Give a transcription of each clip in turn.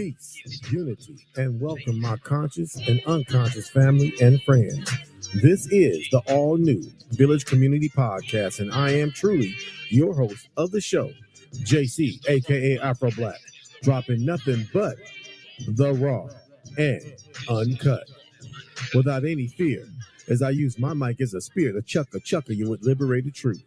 peace, unity, and welcome my conscious and unconscious family and friends. This is the all new Village Community Podcast, and I am truly your host of the show, JC, aka Afro Black, dropping nothing but the raw and uncut without any fear, as I use my mic as a spear to chuck you with liberated truth.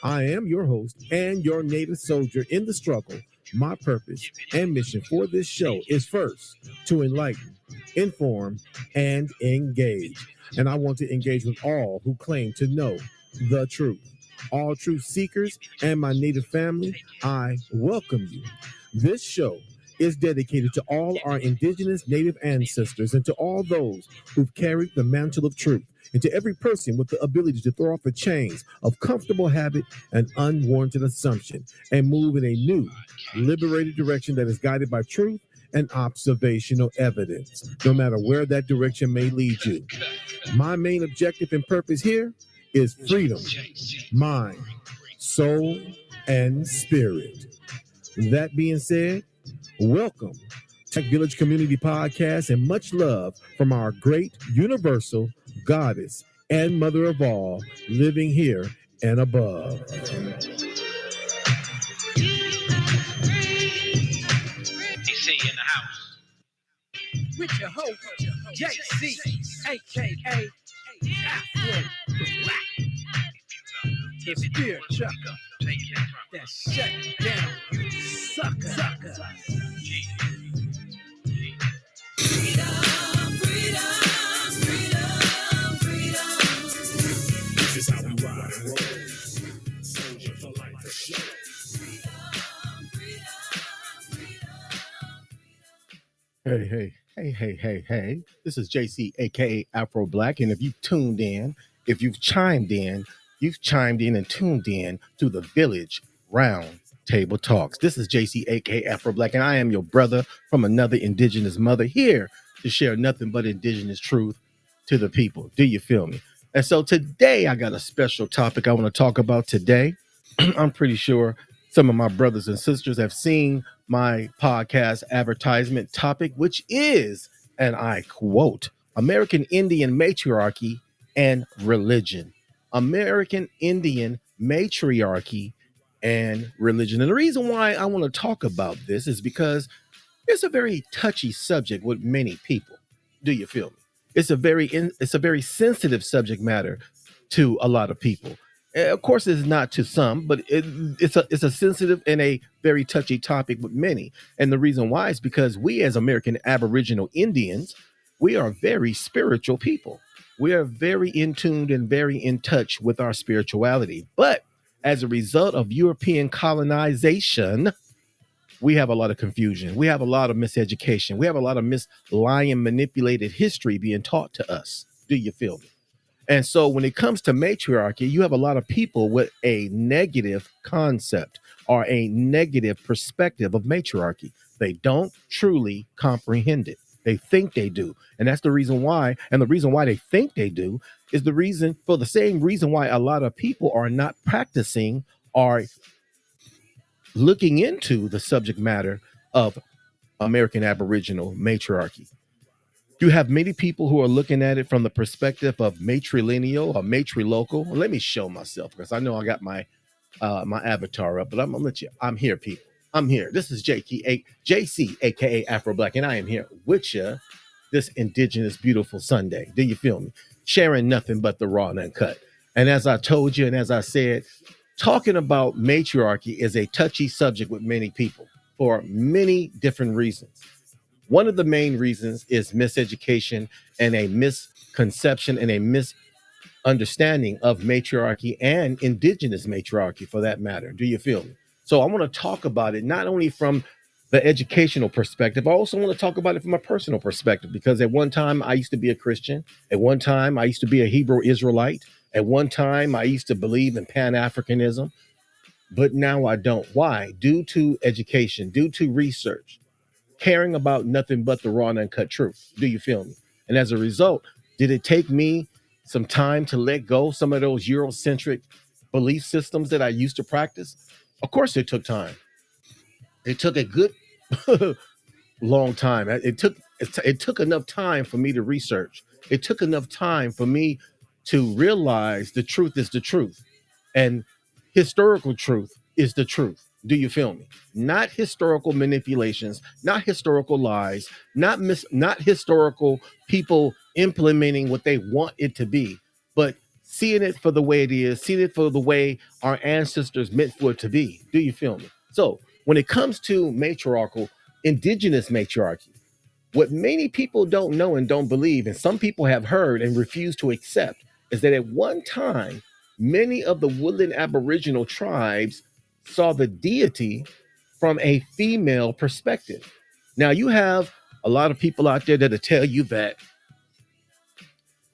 I am your host and your native soldier in the struggle. My purpose and mission for this show is first to enlighten, inform, and engage. And I want to engage with all who claim to know the truth. All truth seekers and my native family, I welcome you. This show is dedicated to all our indigenous native ancestors and to all those who've carried the mantle of truth, and to every person with the ability to throw off the chains of comfortable habit and unwarranted assumption and move in a new, liberated direction that is guided by truth and observational evidence, no matter where that direction may lead you. My main objective and purpose here is freedom, mind, soul, and spirit. That being said, welcome to Village Community Podcast, and much love from our great universal goddess and mother of all, living here and above. DC in the house. With your host, JC, aka Afro Black. The spear chucker that shut down you sucker. This is how we ride and roll. Soldier for life for sure. Hey. This is JC, aka Afro Black. And if you've tuned in, if you've chimed in and tuned in to the Village Round Table Talks. This is JC, aka Afro Black, and I am your brother from another indigenous mother, here to share nothing but indigenous truth to the people. Do you feel me? And so today I got a special topic I want to talk about today. I'm pretty sure some of my brothers and sisters have seen my podcast advertisement topic, which is, and I quote, American Indian Matriarchy and Religion. American Indian Matriarchy and Religion. And the reason why I want to talk about this is because it's a very touchy subject with many people. Do you feel me? It's a very sensitive subject matter to a lot of people. Of course, it's not to some, but it's a sensitive and a very touchy topic with many. And the reason why is because we, as American Aboriginal Indians, we are very spiritual people. We are very in tune and very in touch with our spirituality. But as a result of European colonization, we have a lot of confusion. We have a lot of miseducation. We have a lot of mislying, manipulated history being taught to us. Do you feel me? And so when it comes to matriarchy, you have a lot of people with a negative concept or a negative perspective of matriarchy. They don't truly comprehend it. They think they do. And that's the reason why. And the reason why they think they do is the same reason why a lot of people are not practicing or looking into the subject matter of American Aboriginal matriarchy. You have many people who are looking at it from the perspective of matrilineal or matrilocal. Let me show myself, because I know I got my avatar up, but I'm gonna let you. I'm here, people. I'm here. This is JC, aka Afro Black, and I am here with you this indigenous beautiful Sunday. Do you feel me? Sharing nothing but the raw and uncut. And as I told you, and as I said, talking about matriarchy is a touchy subject with many people for many different reasons. One of the main reasons is miseducation and a misconception and a misunderstanding of matriarchy and indigenous matriarchy, for that matter. Do you feel me? So I want to talk about it not only from the educational perspective, I also want to talk about it from a personal perspective, because at one time I used to be a Christian. At one time I used to be a Hebrew Israelite. At one time I used to believe in Pan-Africanism, but now I don't. Why? Due to education, due to research, caring about nothing but the raw and uncut truth. Do you feel me? And as a result, did it take me some time to let go some of those Eurocentric belief systems that I used to practice? Of course it took time. It took a good long time. It took enough time for me to research. It took enough time for me to realize the truth is the truth, and historical truth is the truth. Do you feel me? Not historical manipulations, not historical lies, not historical people implementing what they want it to be, but seeing it for the way it is, seeing it for the way our ancestors meant for it to be. Do you feel me? So when it comes to matriarchal, indigenous matriarchy, what many people don't know and don't believe, and some people have heard and refuse to accept, is that at one time, many of the woodland Aboriginal tribes saw the deity from a female perspective. Now, you have a lot of people out there that'll tell you that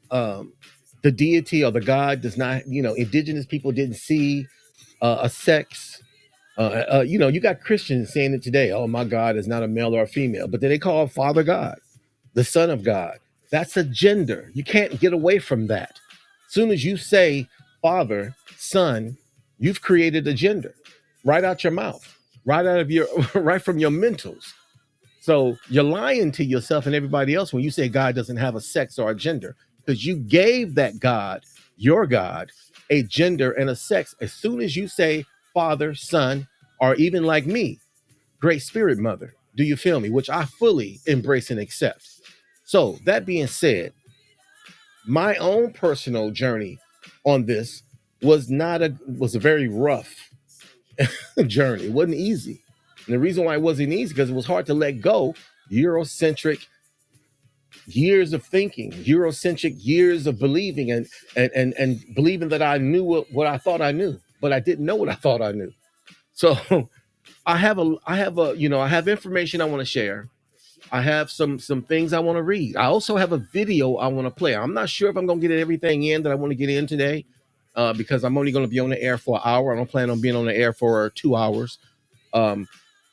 the deity or the god does not, indigenous people didn't see a sex. You got Christians saying it today. Oh, my God is not a male or a female, but then they call Father God, the Son of God. That's a gender. You can't get away from that. Soon as you say Father, Son, you've created a gender right out your mouth, right out of your, right from your mentals. So you're lying to yourself and everybody else when you say God doesn't have a sex or a gender, because you gave that God, your God, a gender and a sex. As soon as you say Father, Son, or even like me, Great Spirit Mother, do you feel me? Which I fully embrace and accept. So that being said, my own personal journey on this was a very rough journey. It wasn't easy. And the reason why it wasn't easy, because it was hard to let go Eurocentric years of thinking, Eurocentric years of believing and believing that I knew what I thought I knew, but I didn't know what I thought I knew. So I have information I want to share. I have some things I want to read. I also have a video I want to play. I'm not sure if I'm going to get everything in that I want to get in today, because I'm only going to be on the air for an hour. I don't plan on being on the air for 2 hours.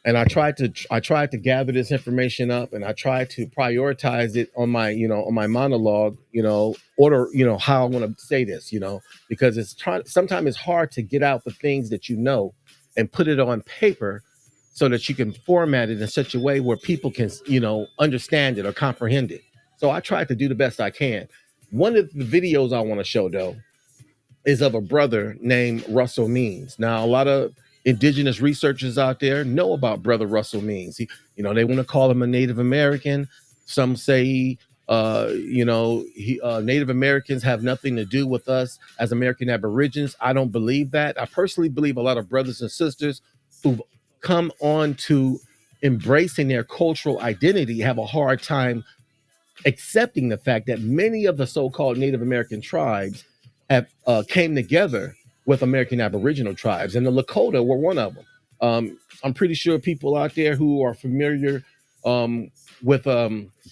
And I tried to gather this information up, and I tried to prioritize it on my monologue, order, how I want to say this, because sometimes it's hard to get out the things that and put it on paper so that you can format it in such a way where people can, understand it or comprehend it. So I tried to do the best I can. One of the videos I want to show, though, is of a brother named Russell Means. Now, a lot of indigenous researchers out there know about Brother Russell Means. They want to call him a Native American. Some say, Native Americans have nothing to do with us as American Aborigines. I don't believe that. I personally believe a lot of brothers and sisters who've come on to embracing their cultural identity have a hard time accepting the fact that many of the so-called Native American tribes have came together with American Aboriginal tribes, and the Lakota were one of them. I'm pretty sure people out there who are familiar with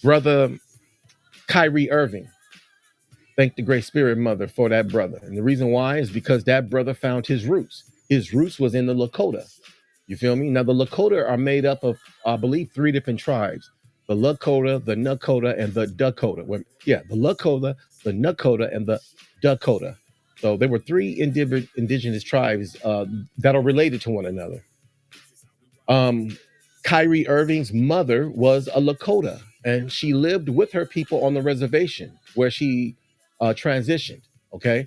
Brother Kyrie Irving thank the Great Spirit Mother for that brother. And the reason why is because that brother found his roots. His roots was in the Lakota. You feel me? Now, the Lakota are made up of, I believe, 3 different tribes. The Lakota, the Nakota, and the Dakota. The Lakota, the Nakota, and the Dakota. So there were 3 indigenous tribes that are related to one another. Kyrie Irving's mother was a Lakota, and she lived with her people on the reservation where she transitioned. Okay.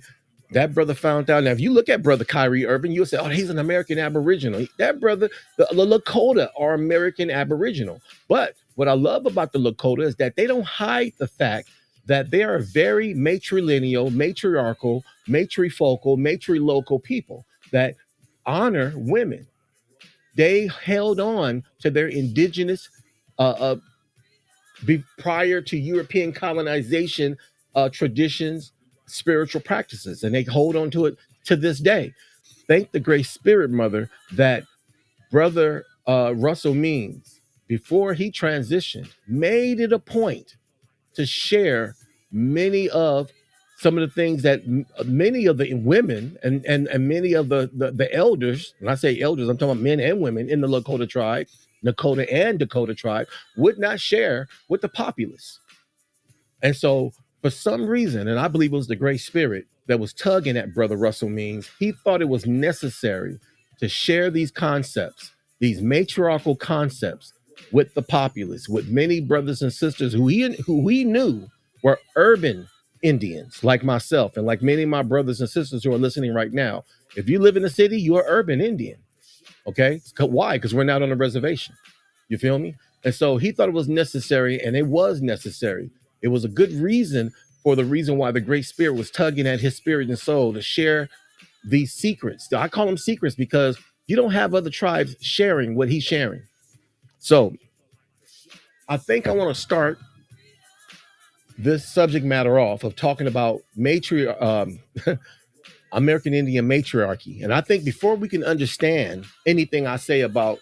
That brother found out. Now, if you look at Brother Kyrie Irving, you'll say, oh, he's an American Aboriginal. That brother, the Lakota are American Aboriginal. But what I love about the Lakota is that they don't hide the fact that they are very matrilineal, matriarchal, matrifocal, matrilocal people that honor women. They held on to their indigenous, prior to European colonization, traditions, spiritual practices, and they hold on to it to this day. Thank the Great Spirit Mother that Brother Russell Means, before he transitioned, made it a point to share some of the things that many of the women and many of the elders, when I say elders, I'm talking about men and women in the Lakota tribe, Nakota and Dakota tribe, would not share with the populace. And so for some reason, and I believe it was the Great Spirit that was tugging at Brother Russell Means, he thought it was necessary to share these concepts, these matriarchal concepts with the populace, with many brothers and sisters who he knew were urban Indians, like myself and like many of my brothers and sisters who are listening right now. If you live in the city, you're an urban Indian. Okay, why? Because we're not on a reservation. You feel me? And so he thought it was necessary, and it was necessary. It was a good reason for the reason why the Great Spirit was tugging at his spirit and soul to share these secrets. I call them secrets because you don't have other tribes sharing what he's sharing. So I think I want to start this subject matter off of talking about American Indian matriarchy. And I think before we can understand anything I say about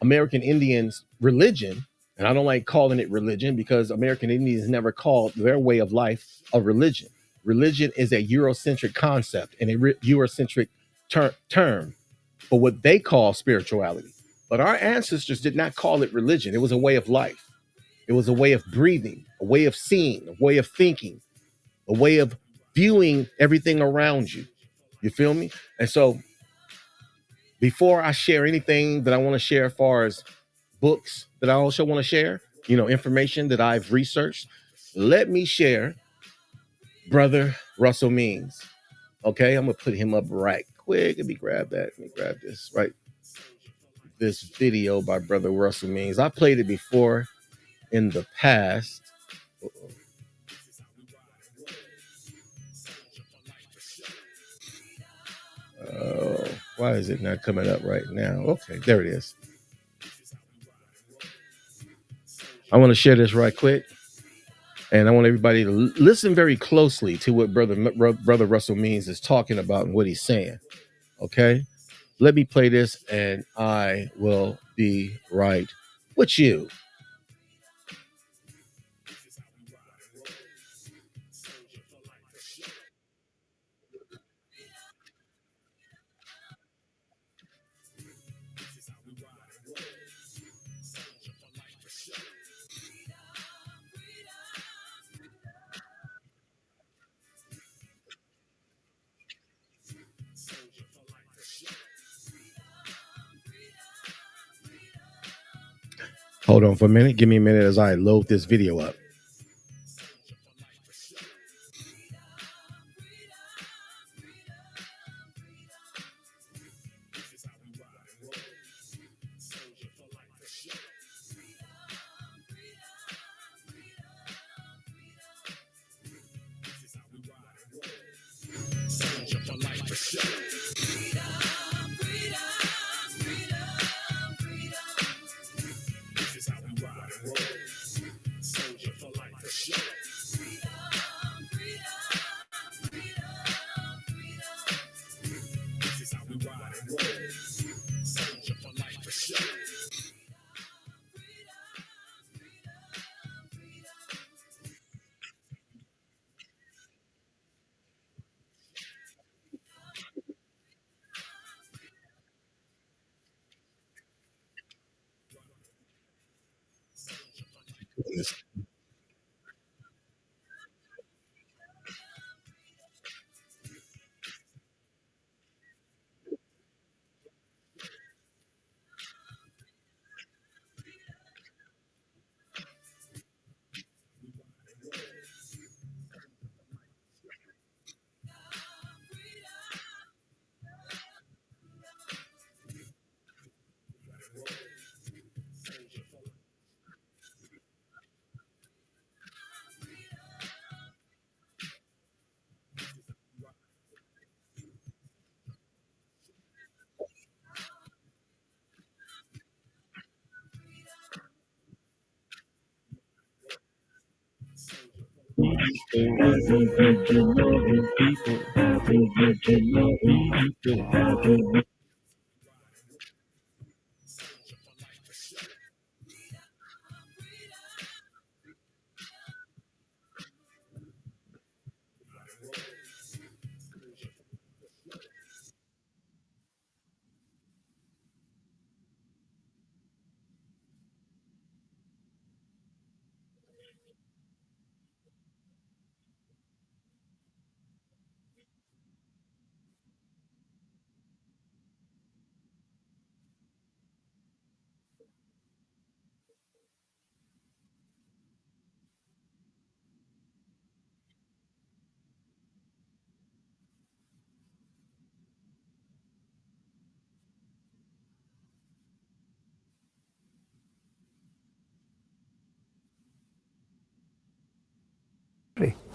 American Indians' religion, and I don't like calling it religion because American Indians never called their way of life a religion. Religion is a Eurocentric concept and a Eurocentric term for what they call spirituality. But our ancestors did not call it religion. It was a way of life. It was a way of breathing, a way of seeing, a way of thinking, a way of viewing everything around you. You feel me? And so before I share anything that I want to share as far as books that I also want to share, information that I've researched, let me share Brother Russell Means. Okay, I'm gonna put him up right quick. Let me grab that. Let me grab this right. This video by Brother Russell Means. I played it before in the past. Oh, why is it not coming up right now? Okay, there it is. I want to share this right quick, and I want everybody to listen very closely to what Brother Russell Means is talking about and what he's saying. Okay, let me play this, and I will be right with you. Hold on for a minute. Give me a minute as I load this video up.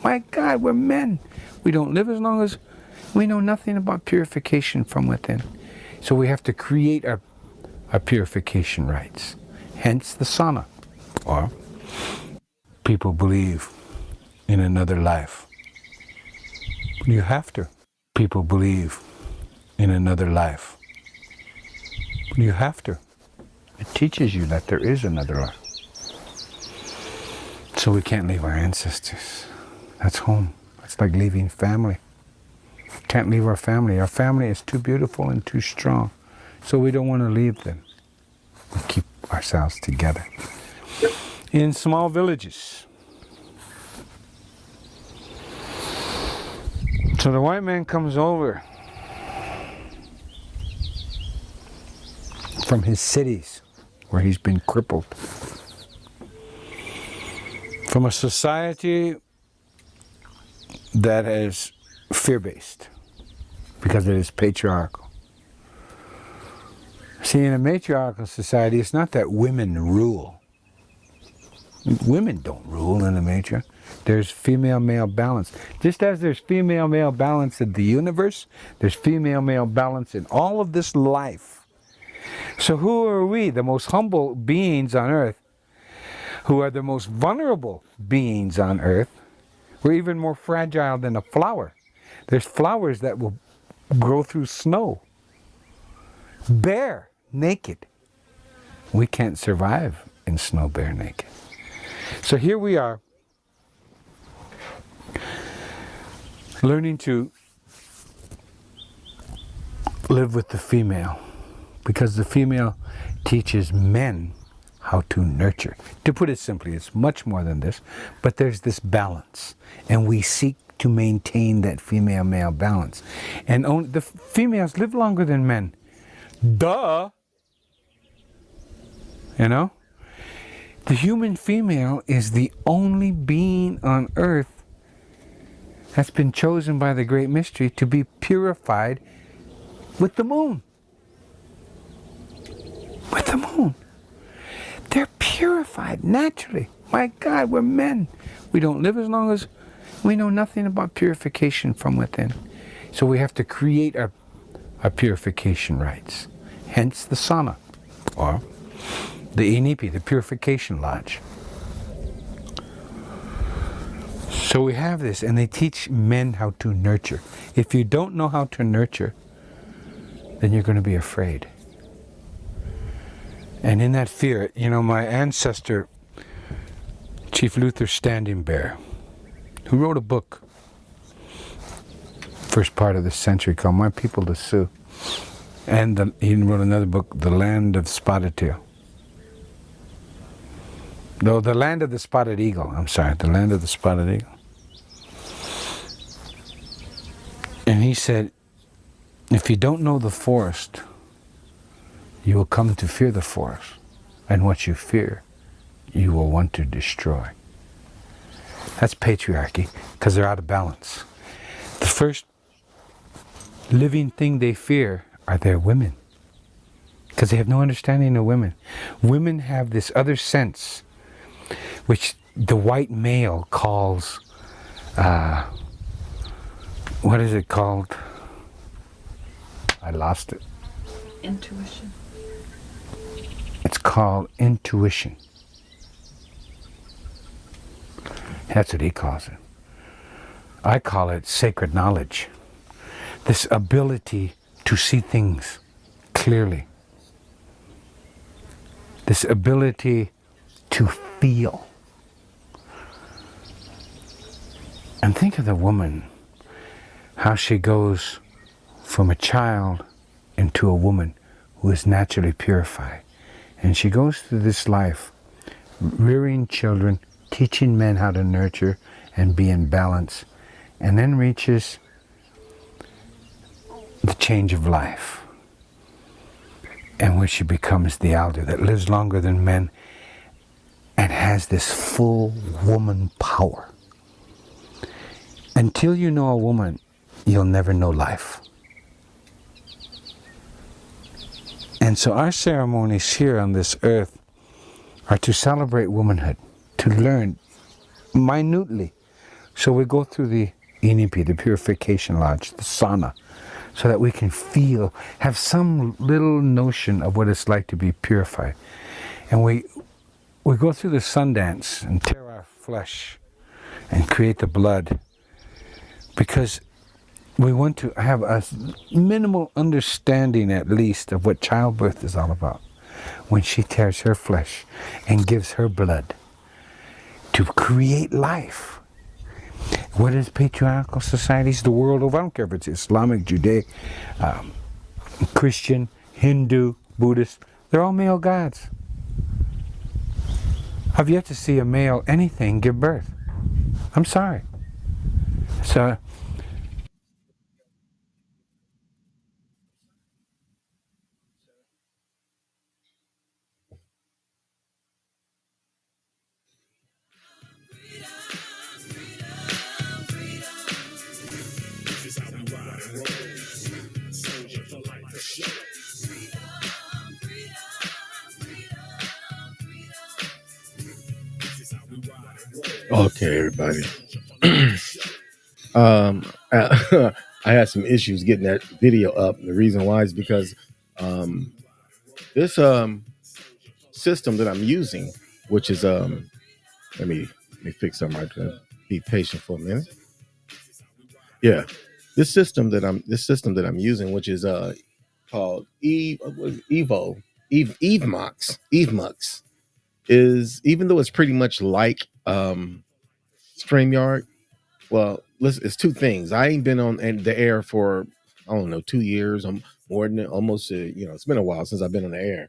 My God, we're men. We don't live as long as we know nothing about purification from within. So we have to create our purification rites. Hence the sauna. Or people believe in another life. You have to. People believe in another life. You have to. It teaches you that there is another life. So we can't leave our ancestors. That's home. It's like leaving family. Can't leave our family. Our family is too beautiful and too strong. So we don't want to leave them. We keep ourselves together. In small villages. So the white man comes over from his cities where he's been crippled. From a society that is fear-based because it is patriarchal. See, in a matriarchal society, it's not that women rule. Women don't rule in a matriarch. There's female-male balance. Just as there's female-male balance in the universe, there's female-male balance in all of this life. So who are we, the most humble beings on earth, who are the most vulnerable beings on earth? We're even more fragile than a flower. There's flowers that will grow through snow. Bare, naked. We can't survive in snow bare naked. So here we are, learning to live with the female, because the female teaches men how to nurture. To put it simply, it's much more than this, but there's this balance, and we seek to maintain that female-male balance. And the females live longer than men. Duh! You know? The human female is the only being on earth that's been chosen by the Great Mystery to be purified with the moon. With the moon. They're purified naturally. My God, we're men. We don't live as long as we know nothing about purification from within. So we have to create our purification rites. Hence the sauna, or the inipi, the purification lodge. So we have this, and they teach men how to nurture. If you don't know how to nurture, then you're going to be afraid. And in that fear, you know, my ancestor, Chief Luther Standing Bear, who wrote a book, first part of this century, called My People the Sioux. And he wrote another book, The Land of Spotted Tail. No, The Land of the Spotted Eagle. I'm sorry, The Land of the Spotted Eagle. And he said, if you don't know the forest, you will come to fear the forest. And what you fear, you will want to destroy. That's patriarchy, because they're out of balance. The first living thing they fear are their women, because they have no understanding of women. Women have this other sense, which the white male calls, what is it called? I lost it. Intuition. It's called intuition. That's what he calls it. I call it sacred knowledge. This ability to see things clearly. This ability to feel. And think of the woman, how she goes from a child into a woman who is naturally purified. And she goes through this life, rearing children, teaching men how to nurture and be in balance, and then reaches the change of life, in which she becomes the elder that lives longer than men and has this full woman power. Until you know a woman, you'll never know life. And so our ceremonies here on this earth are to celebrate womanhood, to learn minutely So we go through the inipi, the purification lodge, the sauna, so that we can feel, have some little notion of what it's like to be purified. And we go through the sun dance and tear our flesh and create the blood, because we want to have a minimal understanding, at least, of what childbirth is all about when she tears her flesh and gives her blood to create life. What is patriarchal societies the world over? I don't care if it's Islamic, Judaic, Christian, Hindu, Buddhist. They're all male gods. I've yet to see a male anything give birth. I'm sorry. So Okay, everybody. I, I had some issues getting that video up. The reason why is because this system that I'm using, which is let me fix something right there. Be patient for a minute. Yeah, this system that I'm using, which is called Evemux, is, even though it's pretty much like StreamYard. Well, listen, it's two things. I ain't been on the air for, I don't know, 2 years. I'm more than almost. It's been a while since I've been on the air.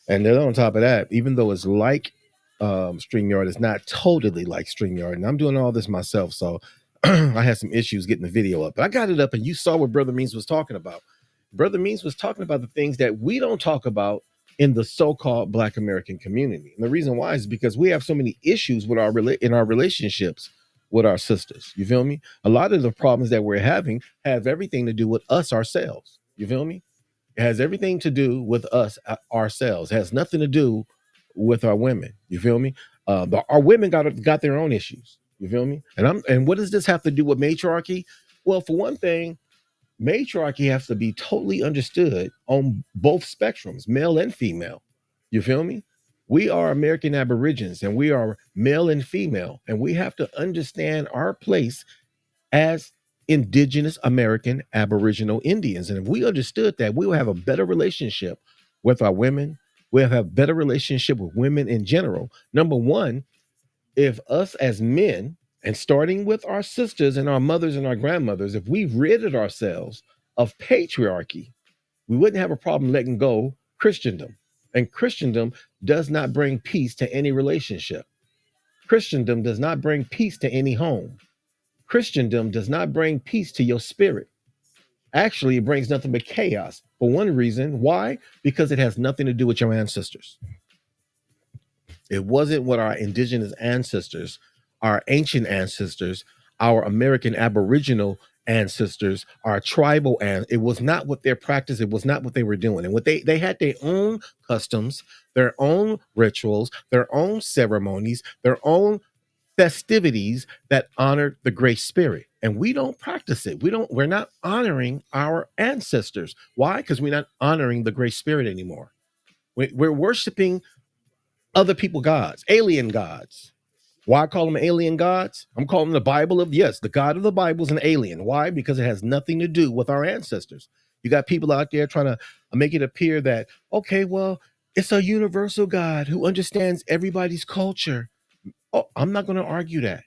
And then on top of that, even though it's like StreamYard, it's not totally like StreamYard. And I'm doing all this myself, so I had some issues getting the video up. But I got it up, and you saw what Brother Means was talking about. Brother Means was talking about the things that we don't talk about in the so-called Black American community. And the reason why is because we have so many issues with in our relationships with our sisters. You feel me? A lot of the problems that we're having have everything to do with us ourselves. You feel me? It has everything to do with us ourselves. It has nothing to do with our women. You feel me? But our women got their own issues. You feel me? And what does this have to do with matriarchy? Well, for one thing, matriarchy has to be totally understood on both spectrums, male and female. You feel me? We are American Aborigines, and we are male and female, and we have to understand our place as indigenous American Aboriginal Indians. And if we understood that, we will have a better relationship with our women. We'll have a better relationship with women in general. Number one, if us as men, and starting with our sisters and our mothers and our grandmothers, if we ridded ourselves of patriarchy, we wouldn't have a problem letting go Christendom. And Christendom does not bring peace to any relationship. Christendom does not bring peace to any home. Christendom does not bring peace to your spirit. Actually, it brings nothing but chaos. For one reason. Why? Because it has nothing to do with your ancestors. It wasn't what our indigenous ancestors, our ancient ancestors, our American Aboriginal ancestors, our tribal, and it was not what their practice, it was not what they were doing. And what they had their own customs, their own rituals, their own ceremonies, their own festivities that honored the Great Spirit. And we don't practice it. We're not honoring our ancestors. Why? Because we're not honoring the Great Spirit anymore. We're worshiping other people gods, alien gods. Why I call them alien gods? I'm calling the Bible yes, the God of the Bible is an alien. Why? Because it has nothing to do with our ancestors. You got people out there trying to make it appear that, okay, well, it's a universal God who understands everybody's culture. Oh, I'm not going to argue that.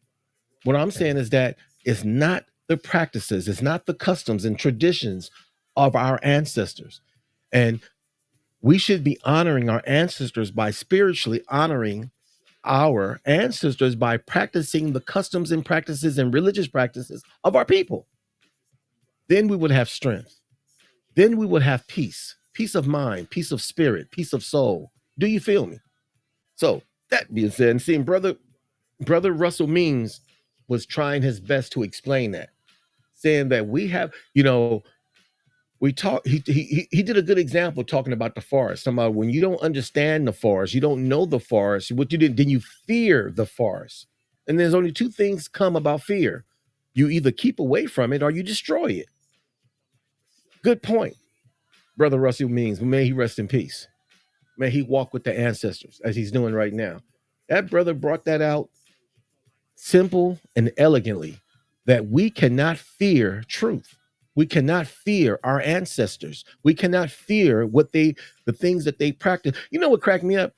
What I'm saying is that it's not the practices, it's not the customs and traditions of our ancestors. And we should be honoring our ancestors by spiritually honoring our ancestors by practicing the customs and practices and religious practices of our people. Then we would have strength. Then we would have peace of mind, peace of spirit, peace of soul. Do you feel me? So that being said, and seeing brother Russell Means was trying his best to explain that, saying that we have, we talk. He did a good example talking about the forest. Somebody, when you don't understand the forest, you don't know the forest. What you did, then you fear the forest. And there's only two things come about fear. You either keep away from it or you destroy it. Good point, Brother Russell Means. May he rest in peace. May he walk with the ancestors as he's doing right now. That brother brought that out simple and elegantly, that we cannot fear truth. We cannot fear our ancestors. We cannot fear the things that they practice. You know what cracked me up?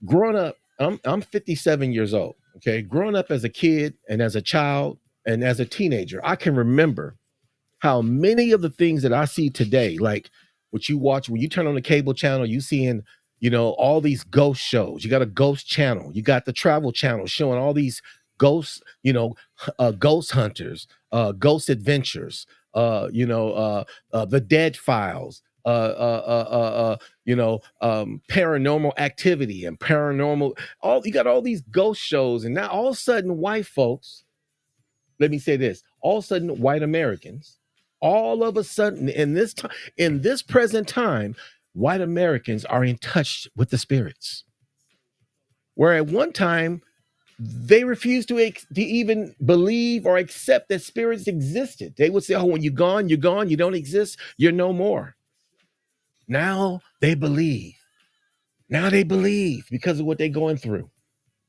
Growing up, I'm 57 years old. Okay, growing up as a kid and as a child and as a teenager, I can remember how many of the things that I see today, like what you watch when you turn on the cable channel, you seeing, all these ghost shows. You got a ghost channel. You got the travel channel showing all these ghosts, ghost hunters, ghost adventures, the Dead Files, paranormal activity and paranormal. You got all these ghost shows, and now all of a sudden, white folks. Let me say this: all of a sudden, white Americans, all of a sudden, in this present time, white Americans are in touch with the spirits, where at one time they refused to even believe or accept that spirits existed. They would say, "Oh, when you're gone, you're gone. You don't exist. You're no more." Now they believe. Now they believe because of what they're going through,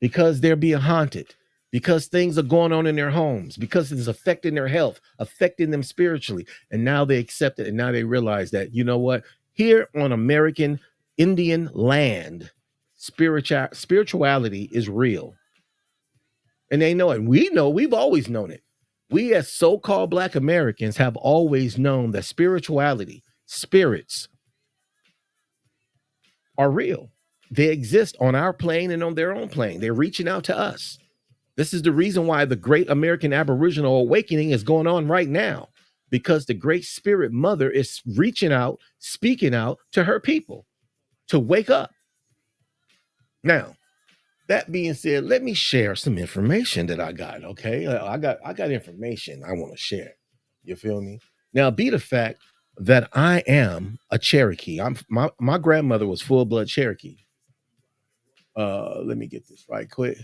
because they're being haunted, because things are going on in their homes, because it's affecting their health, affecting them spiritually. And now they accept it. And now they realize that, you know what? Here on American Indian land, spirituality is real. And they know it. We know, we've always known it. We as so-called Black Americans have always known that spirituality, spirits are real. They exist on our plane and on their own plane. They're reaching out to us. This is the reason why the Great American Aboriginal Awakening is going on right now, because the Great Spirit Mother is reaching out, speaking out to her people to wake up. Now, that being said, let me share some information that I got. Okay, I got information I want to share. You feel me? Now, be the fact that I am a Cherokee. My grandmother was full blood Cherokee. Let me get this right quick.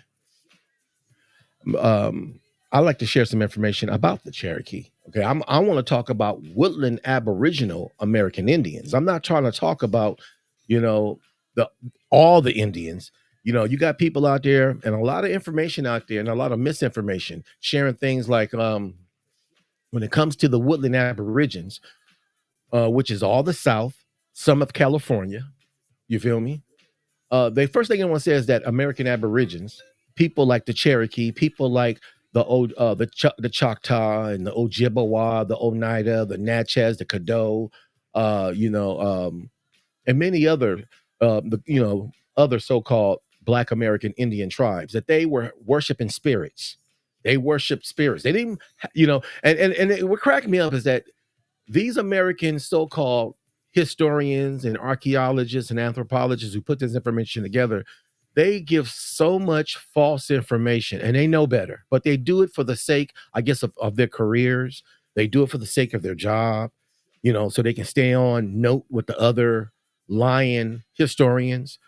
I like to share some information about the Cherokee. Okay, I want to talk about woodland Aboriginal American Indians. I'm not trying to talk about, all the Indians. You got people out there and a lot of information out there and a lot of misinformation sharing things like when it comes to the woodland Aborigines, which is all the South, some of California. You feel me? The first thing I want to say is that American Aborigines, people like the Cherokee, people like the Choctaw and the Ojibwa, the Oneida, the Natchez, the Caddo, and many other, other so-called Black American Indian tribes, that they were worshiping spirits. They worship spirits. They didn't, and what cracked me up is that these American so-called historians and archaeologists and anthropologists who put this information together, they give so much false information and they know better, but they do it for the sake, I guess, of their careers. They do it for the sake of their job, so they can stay on note with the other lying historians.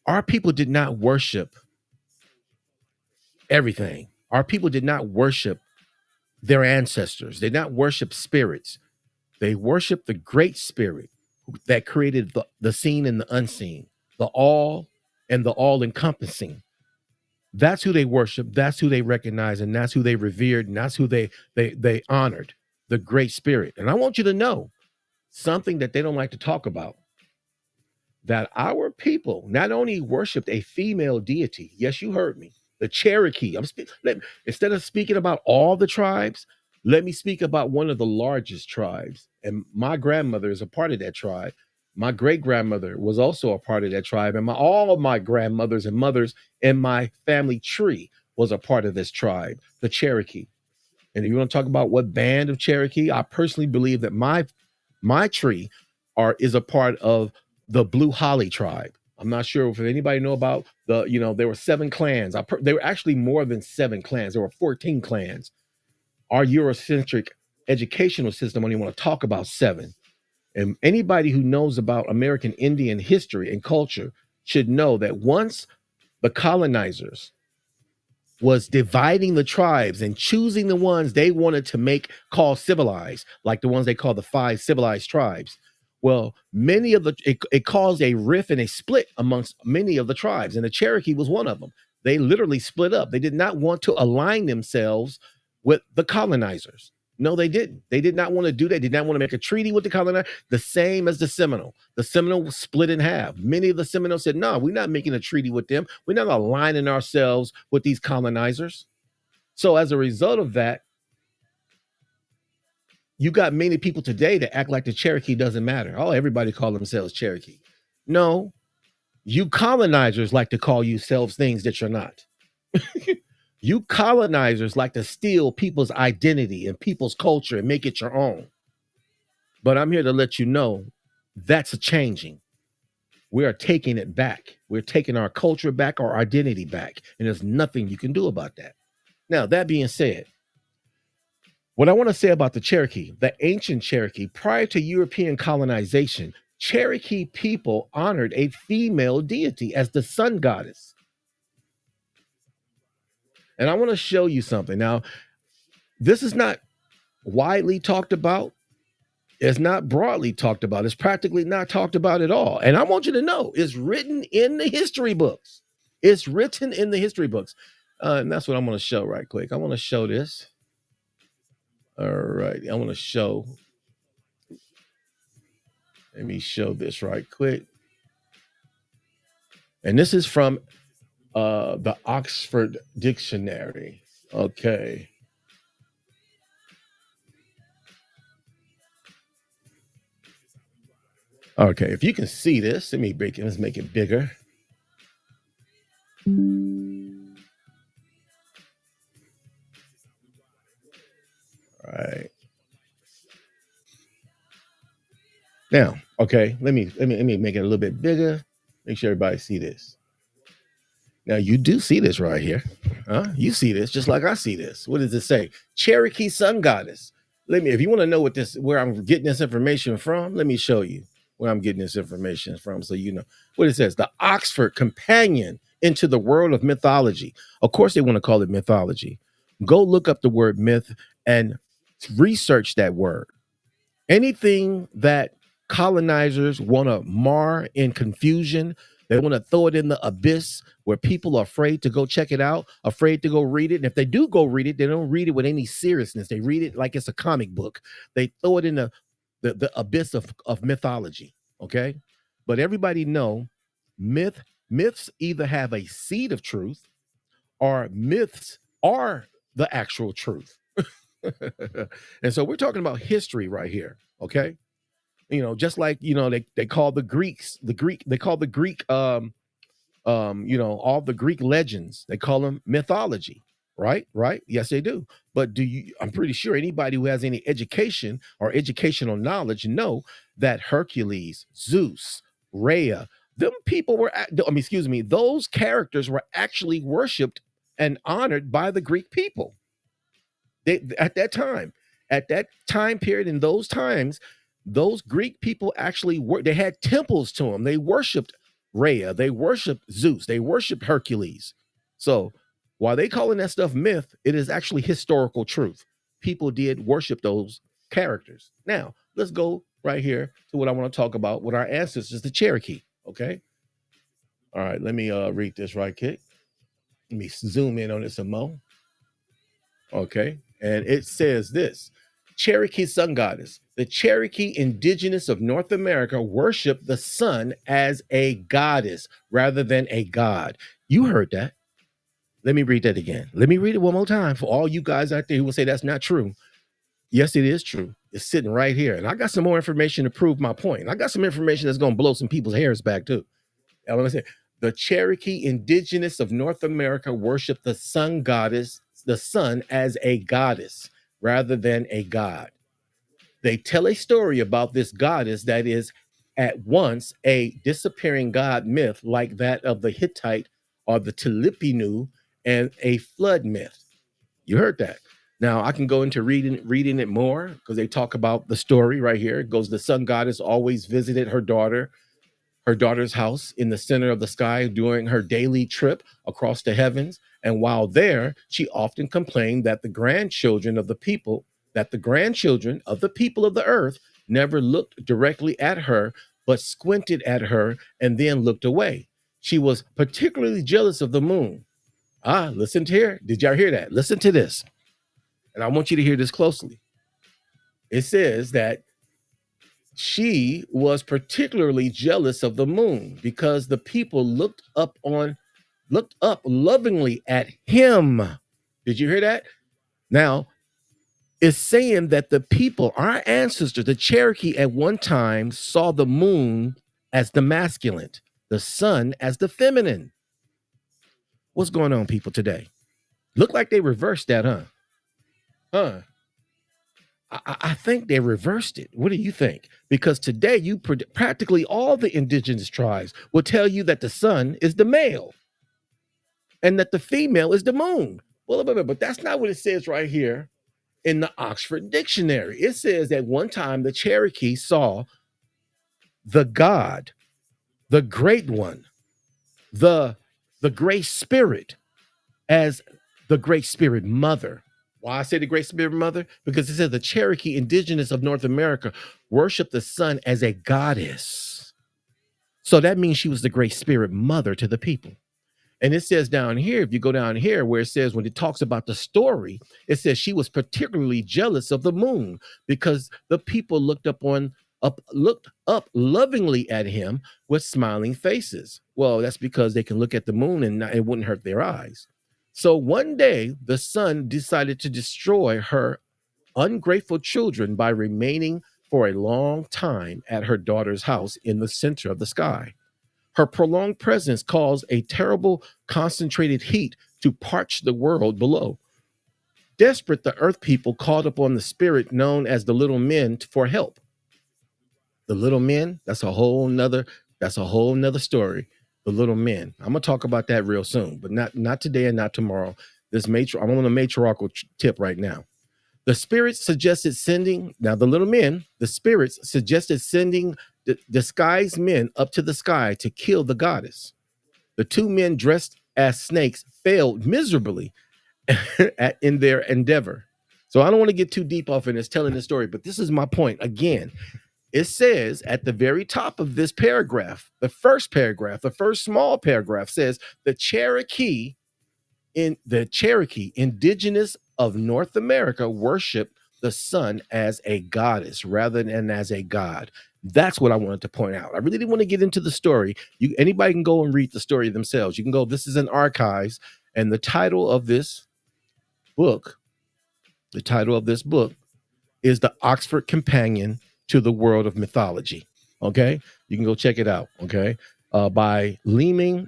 Our people did not worship everything. Our people did not worship their ancestors. They did not worship spirits. They worship the Great Spirit that created the seen and the unseen, the all and the all-encompassing. That's who they worship. That's who they recognize, and that's who they revered, and that's who they honored, the Great Spirit. And I want you to know something that they don't like to talk about, that our people not only worshiped a female deity. Yes, you heard me. The Cherokee. Instead of speaking about all the tribes, let me speak about one of the largest tribes. And my grandmother is a part of that tribe. My great grandmother was also a part of that tribe. And all of my grandmothers and mothers in my family tree was a part of this tribe, the Cherokee. And if you want to talk about what band of Cherokee, I personally believe that my tree is a part of the Blue Holly tribe. I'm not sure if anybody know about there were 7 clans. There were actually more than 7 clans. There were 14 clans. Our Eurocentric educational system only want to talk about 7. And anybody who knows about American Indian history and culture should know that once the colonizers was dividing the tribes and choosing the ones they wanted to call civilized, like the ones they call the 5 civilized tribes. Well, many of it caused a rift and a split amongst many of the tribes, and the Cherokee was one of them. They literally split up. They did not want to align themselves with the colonizers. No, they didn't. They did not want to do that. They did not want to make a treaty with the colonizer, the same as the Seminole. The Seminole was split in half. Many of the Seminoles said, no, we're not making a treaty with them. We're not aligning ourselves with these colonizers. So as a result of that, you got many people today that act like the Cherokee doesn't matter. Oh, everybody call themselves Cherokee. No, you colonizers like to call yourselves things that you're not. You colonizers like to steal people's identity and people's culture and make it your own. But I'm here to let you know that's a changing. We are taking it back. We're taking our culture back, our identity back, and there's nothing you can do about that. Now, that being said, what I want to say about the Cherokee, the ancient Cherokee, prior to European colonization, Cherokee people honored a female deity as the sun goddess. And I want to show you something. Now, this is not widely talked about. It's not broadly talked about. It's practically not talked about at all. And I want you to know it's written in the history books. It's written in the history books. And that's what I'm going to show right quick. I want to show this. All right. I want to show. Let me show this right quick. And this is from the Oxford Dictionary. Okay. Okay, if you can see this, let's make it bigger. All right. Now, okay, let me make it a little bit bigger. Make sure everybody see this. Now you do see this right here. You see this just like I see this. What does it say? Cherokee sun goddess. If you want to know where I'm getting this information from, let me show you where I'm getting this information from so you know what it says. The Oxford Companion into the World of Mythology. Of course, they want to call it mythology. Go look up the word myth and research that word. Anything that colonizers want to mar in confusion, they want to throw it in the abyss where people are afraid to go check it out, afraid to go read it. And if they do go read it, they don't read it with any seriousness. They read it like it's a comic book. They throw it in the abyss of mythology. Okay. But everybody know myths either have a seed of truth or myths are the actual truth. And so we're talking about history right here. Okay. Just like, they call the Greeks, they call the Greek, all the Greek legends, they call them mythology, right? Right. Yes, they do. But I'm pretty sure anybody who has any education or educational knowledge know that Hercules, Zeus, Rhea, those characters were actually worshiped and honored by the Greek people. At that time period, in those times, those Greek people actually they had temples to them. They worshiped Rhea, they worshiped Zeus, they worshiped Hercules. So while they calling that stuff myth, it is actually historical truth. People did worship those characters. Now let's go right here to what I want to talk about with our ancestors, the Cherokee. Okay. All right. Let me read this right quick. Let me zoom in on it some more. Okay. And it says this: Cherokee sun goddess. The Cherokee indigenous of North America worship the sun as a goddess rather than a god. You heard that. Let me read that again. Let me read it one more time for all you guys out there who will say that's not true. Yes, it is true. It's sitting right here. And I got some more information to prove my point. And I got some information that's going to blow some people's hairs back too. And let me say, the Cherokee indigenous of North America worship the sun goddess, the sun as a goddess rather than a god. They tell a story about this goddess that is at once a disappearing god myth like that of the Hittite or the Telipinu and a flood myth. You heard that. Now I can go into reading it more because they talk about the story right here. It goes, the sun goddess always visited her daughter's house in the center of the sky during her daily trip across the heavens. And while there, she often complained that the grandchildren of the people of the earth never looked directly at her, but squinted at her and then looked away. She was particularly jealous of the moon. Listen to here. Did y'all hear that? Listen to this. And I want you to hear this closely. It says that she was particularly jealous of the moon because the people looked up lovingly at him. Did you hear that? Now, it's saying that the people, our ancestors, the Cherokee at one time saw the moon as the masculine, the sun as the feminine. What's going on, people, today? Look like they reversed that, huh? I think they reversed it. What do you think? Because today, practically all the indigenous tribes will tell you that the sun is the male and that the female is the moon. Well, but that's not what it says right here in the Oxford Dictionary. It says that one time the Cherokee saw the God, the great one, the great spirit as the great spirit mother. Why I say the great spirit mother? Because it says the Cherokee indigenous of North America worship the sun as a goddess. So that means she was the great spirit mother to the people. And it says down here, if you go down here where it says, when it talks about the story, it says she was particularly jealous of the moon because the people looked up lovingly at him with smiling faces. Well, that's because they can look at the moon and it wouldn't hurt their eyes. So one day, the sun decided to destroy her ungrateful children by remaining for a long time at her daughter's house in the center of the sky. Her prolonged presence caused a terrible concentrated heat to parch the world below. Desperate, the earth people called upon the spirit known as the little men for help. The little men, that's a whole nother story. The little men. I'm gonna talk about that real soon, but not today and not tomorrow. I'm on a matriarchal tip right now. The spirits suggested sending disguised men up to the sky to kill the goddess. The two men dressed as snakes failed miserably in their endeavor. So I don't want to get too deep off in this telling the story, but this is my point. Again, it says at the very top of this paragraph, the first small paragraph says the Cherokee indigenous of North America worship the sun as a goddess rather than as a god. That's what I wanted to point out. I really didn't want to get into the story. Anybody can go and read the story themselves. You can go, this is in archives, and the title of this book is The Oxford Companion to the World of Mythology. Okay, you can go check it out. Okay, by Leeming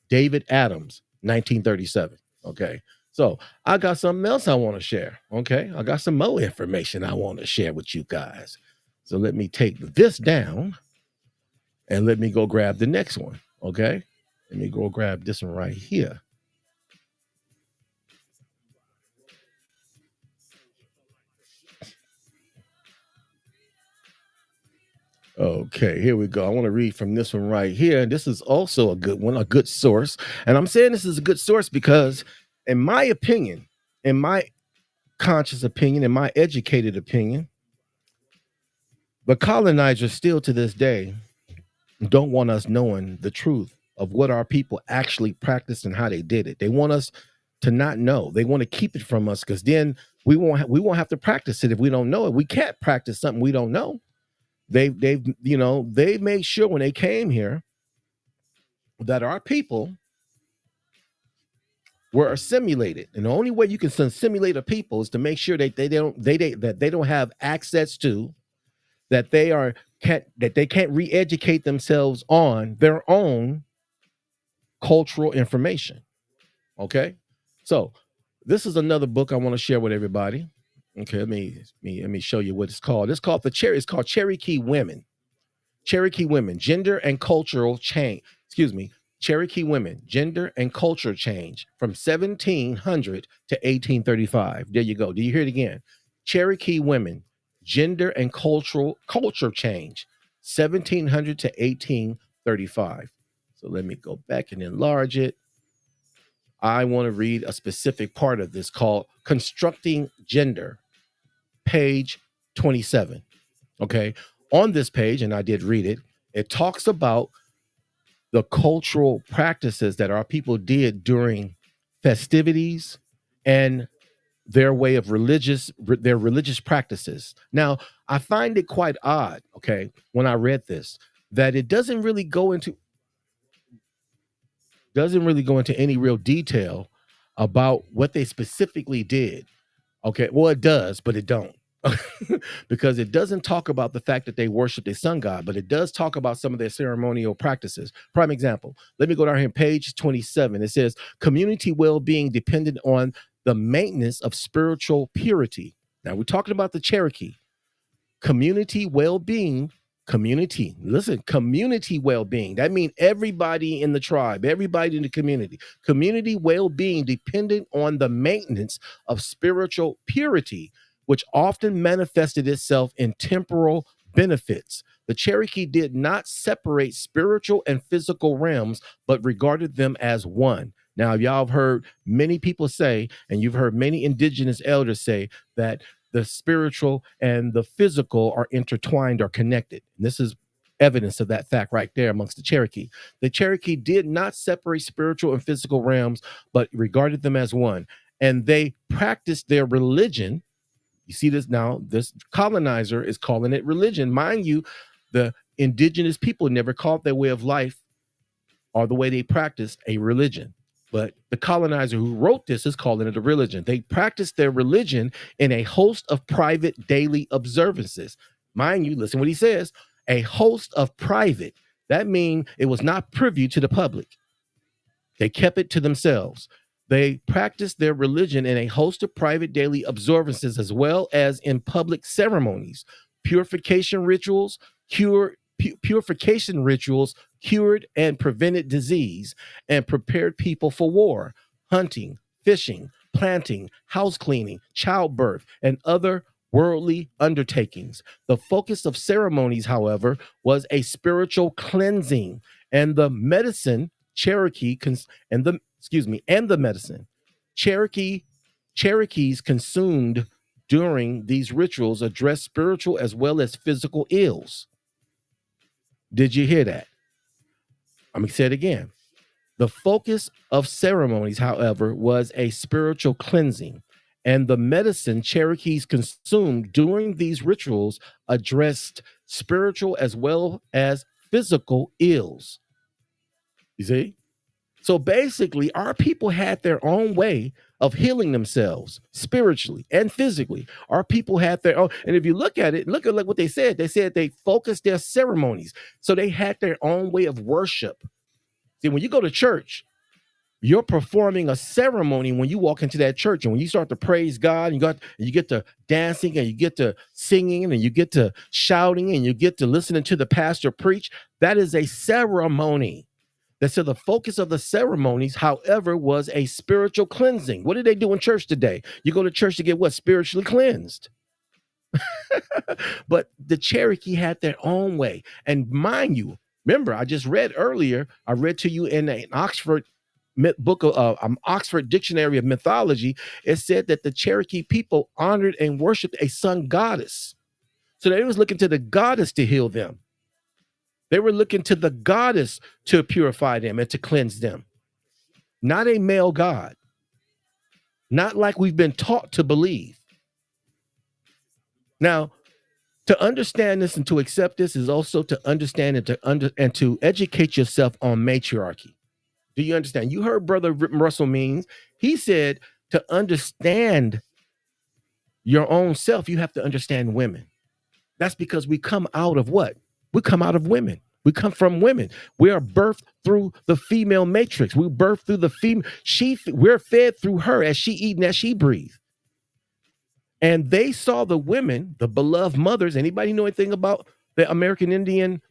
David Adams, 1937. Okay, so I got something else I want to share. Okay, I got some more information I want to share with you guys. So let me take this down and let me go grab the next one. Okay, let me go grab this one right here. Okay, here we go. I want to read from this one right here. This is also a good one, a good source. And I'm saying this is a good source because, in my opinion, in my conscious opinion, in my educated opinion, the colonizers still to this day don't want us knowing the truth of what our people actually practiced and how they did it. They want us to not know. They want to keep it from us because then we won't have to practice it if we don't know it. We can't practice something we don't know. They made sure when they came here that our people were assimilated, and the only way you can assimilate a people is to make sure that they don't have access to, that they can't re-educate themselves on their own cultural information. Okay, so this is another book I want to share with everybody. Okay, let me show you what it's called. It's called Cherokee Women. Cherokee Women, Gender and Cultural Change. Cherokee Women, Gender and Culture Change from 1700 to 1835. There you go. Do you hear it again? Cherokee Women, Gender and Culture Change, 1700 to 1835. So let me go back and enlarge it. I want to read a specific part of this called Constructing Gender, page 27. Okay. On this page, and I did read it, it talks about the cultural practices that our people did during festivities and their way of their religious practices. Now, I find it quite odd, okay, when I read this, that it doesn't really go into any real detail about what they specifically did. Okay, well, it does, but it don't. Because it doesn't talk about the fact that they worship their sun god, but it does talk about some of their ceremonial practices. Prime example, let me go down here, page 27. It says, community well-being depended on the maintenance of spiritual purity. Now, we're talking about the Cherokee. Community well-being, community well-being. That means everybody in the tribe, everybody in the community well-being dependent on the maintenance of spiritual purity, which often manifested itself in temporal benefits. The Cherokee did not separate spiritual and physical realms, but regarded them as one. Now, y'all have heard many people say, and you've heard many indigenous elders say, that the spiritual and the physical are intertwined or connected. And this is evidence of that fact right there amongst the Cherokee. The Cherokee did not separate spiritual and physical realms, but regarded them as one. And they practiced their religion. You see this now, this colonizer is calling it religion. Mind you, the indigenous people never called their way of life or the way they practiced a religion. But the colonizer who wrote this is calling it a religion. They practiced their religion in a host of private daily observances. Mind you, listen what he says, a host of private. That means it was not privy to the public. They kept it to themselves. They practiced their religion in a host of private daily observances as well as in public ceremonies. Purification rituals cured and prevented disease and prepared people for war, hunting, fishing, planting, house cleaning, childbirth, and other worldly undertakings. The focus of ceremonies, however, was a spiritual cleansing, and the medicine and the medicine Cherokees consumed during these rituals addressed spiritual as well as physical ills. Did you hear that? I'm going to say it again. The focus of ceremonies, however, was a spiritual cleansing, and the medicine Cherokees consumed during these rituals addressed spiritual as well as physical ills. You see? So basically, our people had their own way of healing themselves spiritually and physically. Our people had their own. And if you look at it, look at what they said. They said they focused their ceremonies. So they had their own way of worship. See, when you go to church, you're performing a ceremony when you walk into that church. And when you start to praise God, you get to dancing and you get to singing and you get to shouting and you get to listening to the pastor preach. That is a ceremony. That said, the focus of the ceremonies, however, was a spiritual cleansing. What do they do in church today? You go to church to get what? Spiritually cleansed. But the Cherokee had their own way. And mind you, remember, I just read earlier, I read to you in an Oxford book of Oxford Dictionary of Mythology. It said that the Cherokee people honored and worshiped a sun goddess. So they was looking to the goddess to heal them. They were looking to the goddess to purify them and to cleanse them, not a male god, not like we've been taught to believe. Now, to understand this and to accept this is also to understand and to educate yourself on matriarchy. Do you understand? You heard Brother Russell Means. He said to understand your own self, you have to understand women. That's because we come out of what? We come out of women. We come from women. We are birthed through the female matrix. We birthed through the female. We're fed through her as she eat and as she breathe. And they saw the women, the beloved mothers. Anybody know anything about the American Indian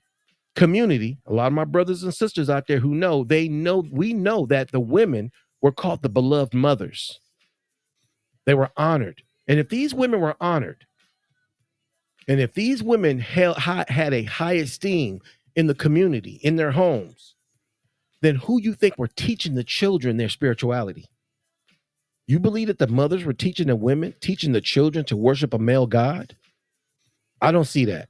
community? A lot of my brothers and sisters out there who know, we know that the women were called the beloved mothers. They were honored. And if these women were honored, and if these women had a high esteem in the community, in their homes, then who you think were teaching the children their spirituality? You believe that the mothers were teaching the women, teaching the children to worship a male god? I don't see that.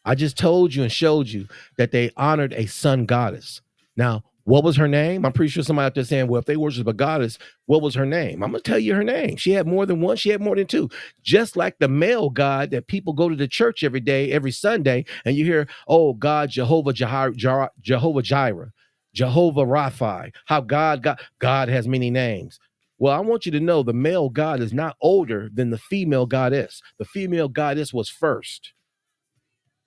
I just told you and showed you that they honored a sun goddess. Now, what was her name? I'm pretty sure somebody out there saying, well, if they worship a goddess, what was her name? I'm going to tell you her name. She had more than one. She had more than two. Just like the male God that people go to the church every day, every Sunday, and you hear, oh, God, Jehovah Jireh, Jehovah Rapha, how God has many names. Well, I want you to know the male God is not older than the female goddess. The female goddess was first.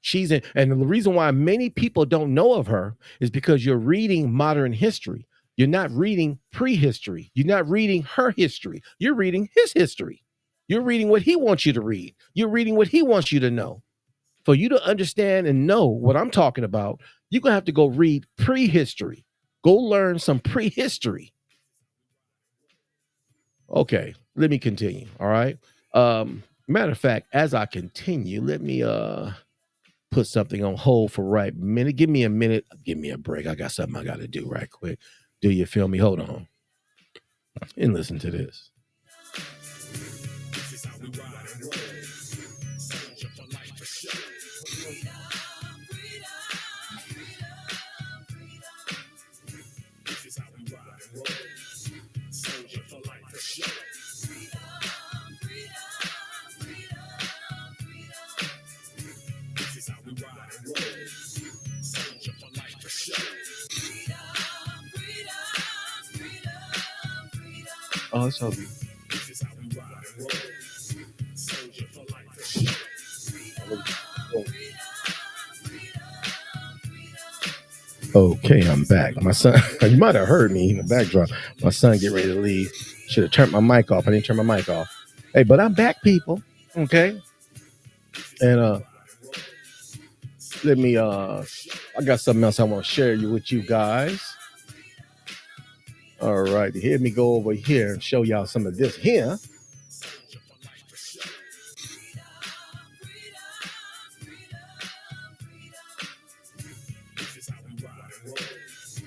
She's in, and the reason why many people don't know of her is because you're reading modern history. You're not reading prehistory. You're not reading her history. You're reading his history. You're reading what he wants you to read. You're reading what he wants you to know. For you to understand and know what I'm talking about, you're going to have to go read prehistory. Go learn some prehistory. Okay, let me continue. All right. Matter of fact, as I continue, let me put something on hold for right minute. Give me a minute. Give me a break. I got something I got to do right quick. Do you feel me? Hold on. And listen to this. Oh, it's okay. Okay, I'm back. My son, you might have heard me in the backdrop. My son get ready to leave. Should have turned my mic off. I didn't turn my mic off. Hey, but I'm back, people. Okay. And let me I got something else I want to share with you guys. All right, hear me go over here and show y'all some of this here.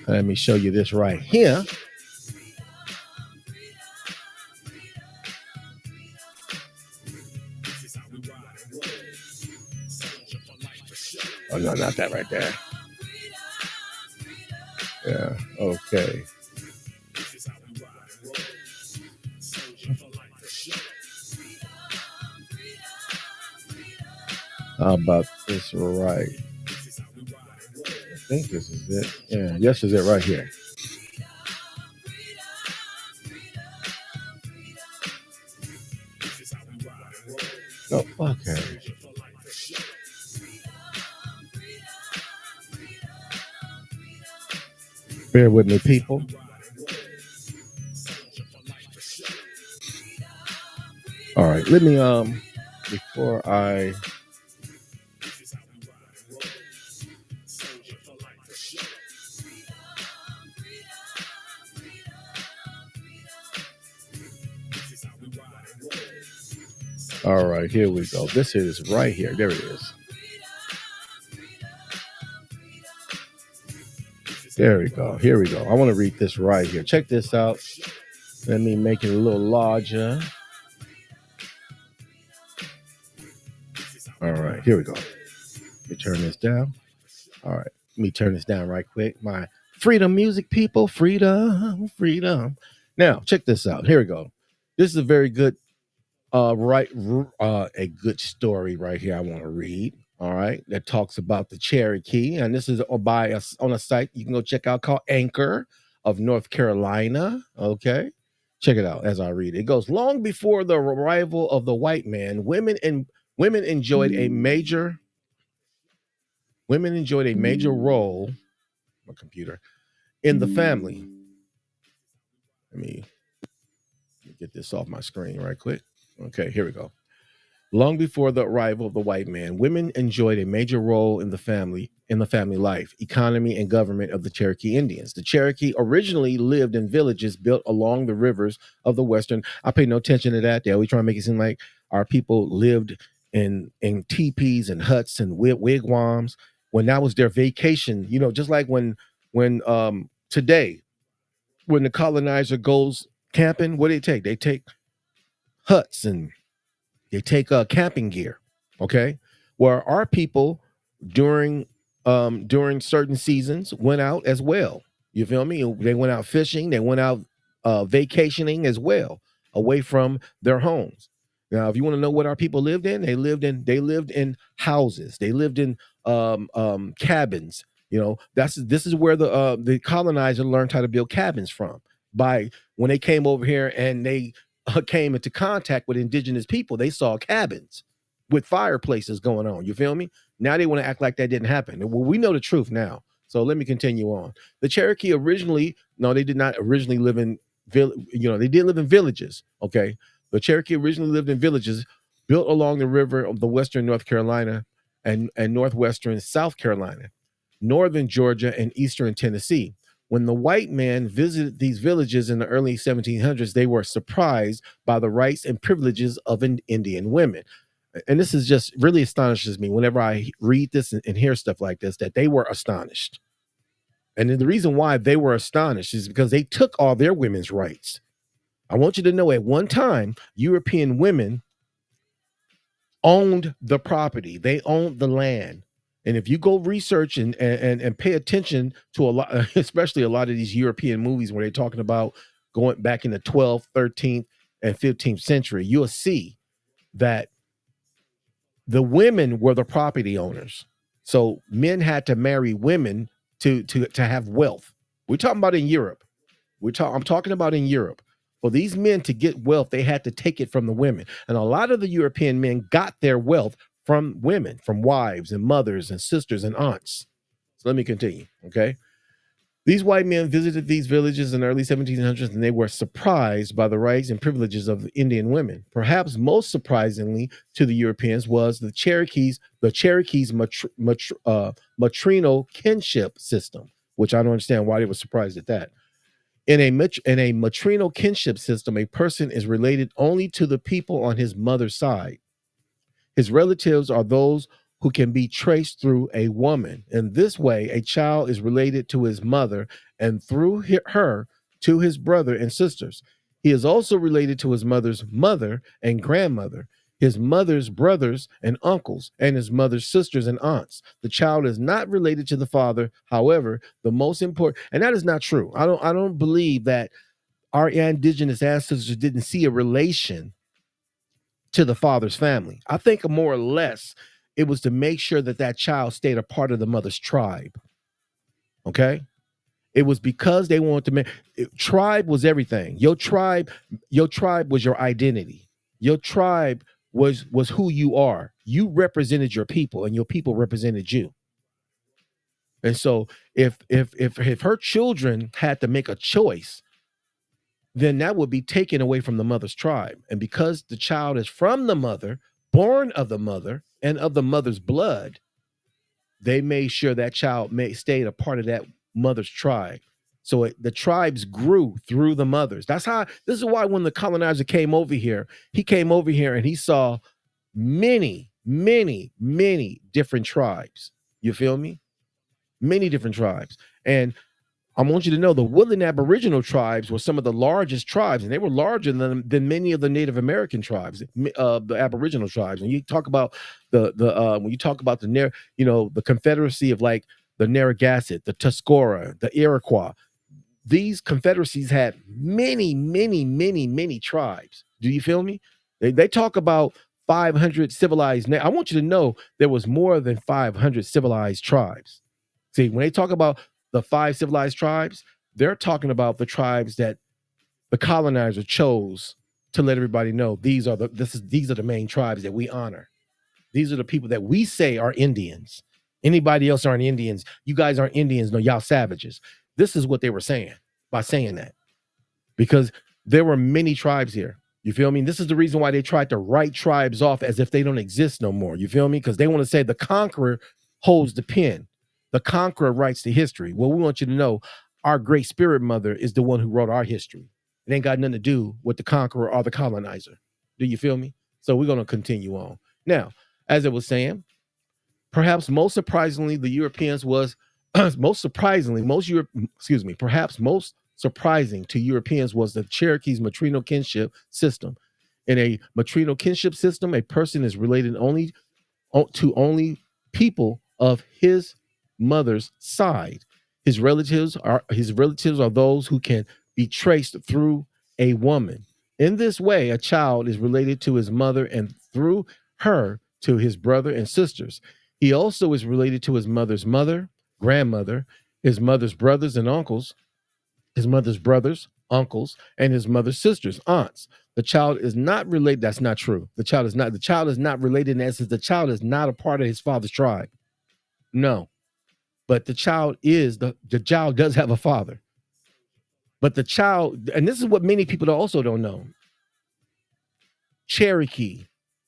Let me show you this right here. Oh, no, not that right there. Yeah, okay. How about this right? I think this is it. Yeah, this is it right here. Oh, okay. Bear with me, people. All right, let me before I all right, here we go. This is right here. There it is. There we go. Here we go. I want to read this right here. Check this out. Let me make it a little larger. All right, here we go. Let me turn this down. All right, let me turn this down right quick. My freedom music, people. Freedom, freedom. Now, check this out. Here we go. This is a very good a good story right here I want to read. All right, that talks about the Cherokee, and this is by us on a site you can go check out called Anchor of North Carolina. Okay, check it out as I read it. It goes, long before the arrival of the white man, women enjoyed a major role. My computer in the family. Let me get this off my screen right quick. Okay, here we go. Long before the arrival of the white man, women enjoyed a major role in the family life, economy, and government of the Cherokee Indians. The Cherokee originally lived in villages built along the rivers of the western. I pay no attention to that. They always try to make it seem like our people lived in teepees and huts and wigwams when that was their vacation. You know, just like when Today, when the colonizer goes camping, what do they take? They take huts and they take camping gear. Okay, where our people during during certain seasons went out as well. You feel me? They went out fishing. They went out vacationing as well, away from their homes. Now, if you want to know what our people lived in, they lived in houses. They lived in cabins. You know, this is where the colonizer learned how to build cabins from. By when they came over here and they came into contact with indigenous people, they saw cabins with fireplaces going on. You feel me? Now they want to act like that didn't happen. Well, we know the truth now. So let me continue on. The Cherokee originally, no, they did not originally live in, they did live in villages. Okay, the Cherokee originally lived in villages built along the river of the western North Carolina and northwestern South Carolina, northern Georgia, and eastern Tennessee. When the white man visited these villages in the early 1700s, they were surprised by the rights and privileges of Indian women. And this is just really astonishes me whenever I read this and hear stuff like this, that they were astonished. And then the reason why they were astonished is because they took all their women's rights. I want you to know at one time, European women owned the property, they owned the land. And if you go research and pay attention to a lot, especially a lot of these European movies where they're talking about going back in the 12th, 13th, and 15th century, you'll see that the women were the property owners. So men had to marry women to have wealth. We're talking about in Europe. I'm talking about in Europe. For these men to get wealth, they had to take it from the women. And a lot of the European men got their wealth from women, from wives and mothers and sisters and aunts. So let me continue, okay? These white men visited these villages in the early 1700s, and they were surprised by the rights and privileges of Indian women. Perhaps most surprisingly to the Europeans was the Cherokees' maternal kinship system, which I don't understand why they were surprised at that. In a maternal kinship system, a person is related only to the people on his mother's side. His relatives are those who can be traced through a woman. In this way, a child is related to his mother and through her to his brother and sisters. He is also related to his mother's mother and grandmother, his mother's brothers and uncles, and his mother's sisters and aunts. The child is not related to the father. However, the most important, and that is not true. I don't believe that our indigenous ancestors didn't see a relation to the father's family. I think more or less it was to make sure that that child stayed a part of the mother's tribe. Okay, it was because they wanted to make tribe was everything. Your tribe was your identity. Your tribe was who you are. You represented your people, and your people represented you. And so, if her children had to make a choice, then that would be taken away from the mother's tribe. And because the child is from the mother, born of the mother, and of the mother's blood, they made sure that child stayed a part of that mother's tribe. So the tribes grew through the mothers. This is why when the colonizer came over here, he came over here and he saw many, many, many different tribes. You feel me? Many different tribes. And I want you to know the woodland Aboriginal tribes were some of the largest tribes, and they were larger than many of the Native American tribes, the Aboriginal tribes. And you talk about when you talk about the Confederacy of like the Narragansett, the Tuscarora, the Iroquois. These confederacies had many, many, many, many tribes. Do you feel me? They talk about 500 civilized. I want you to know there was more than 500 civilized tribes. See, when they talk about the 5 civilized tribes, they're talking about the tribes that the colonizer chose to let everybody know these are the main tribes that we honor. These are the people that we say are Indians. Anybody else aren't Indians. You guys aren't Indians. No, y'all savages. This is what they were saying by saying that, because there were many tribes here. You feel me? This is the reason why they tried to write tribes off as if they don't exist no more. You feel me? Because they want to say the conqueror holds the pen. The conqueror writes the history. Well, we want you to know our great spirit mother is the one who wrote our history. It ain't got nothing to do with the conqueror or the colonizer. Do you feel me? So we're going to continue on. Now, as I was saying, perhaps most surprisingly, the Europeans was most surprisingly, perhaps most surprising to Europeans was the Cherokee's matrilineal kinship system. In a matrilineal kinship system, a person is related only to only people of his mother's side. His relatives are those who can be traced through a woman. In this way, a child is related to his mother and through her to his brother and sisters. He also is related to his mother's mother, grandmother, his mother's brothers and uncles, his mother's brothers, uncles, and his mother's sisters, aunts. The child is not related. That's not true. The child is not related in essence. The child is not a part of his father's tribe. No. But the child does have a father. But the child, and this is what many people also don't know. Cherokee,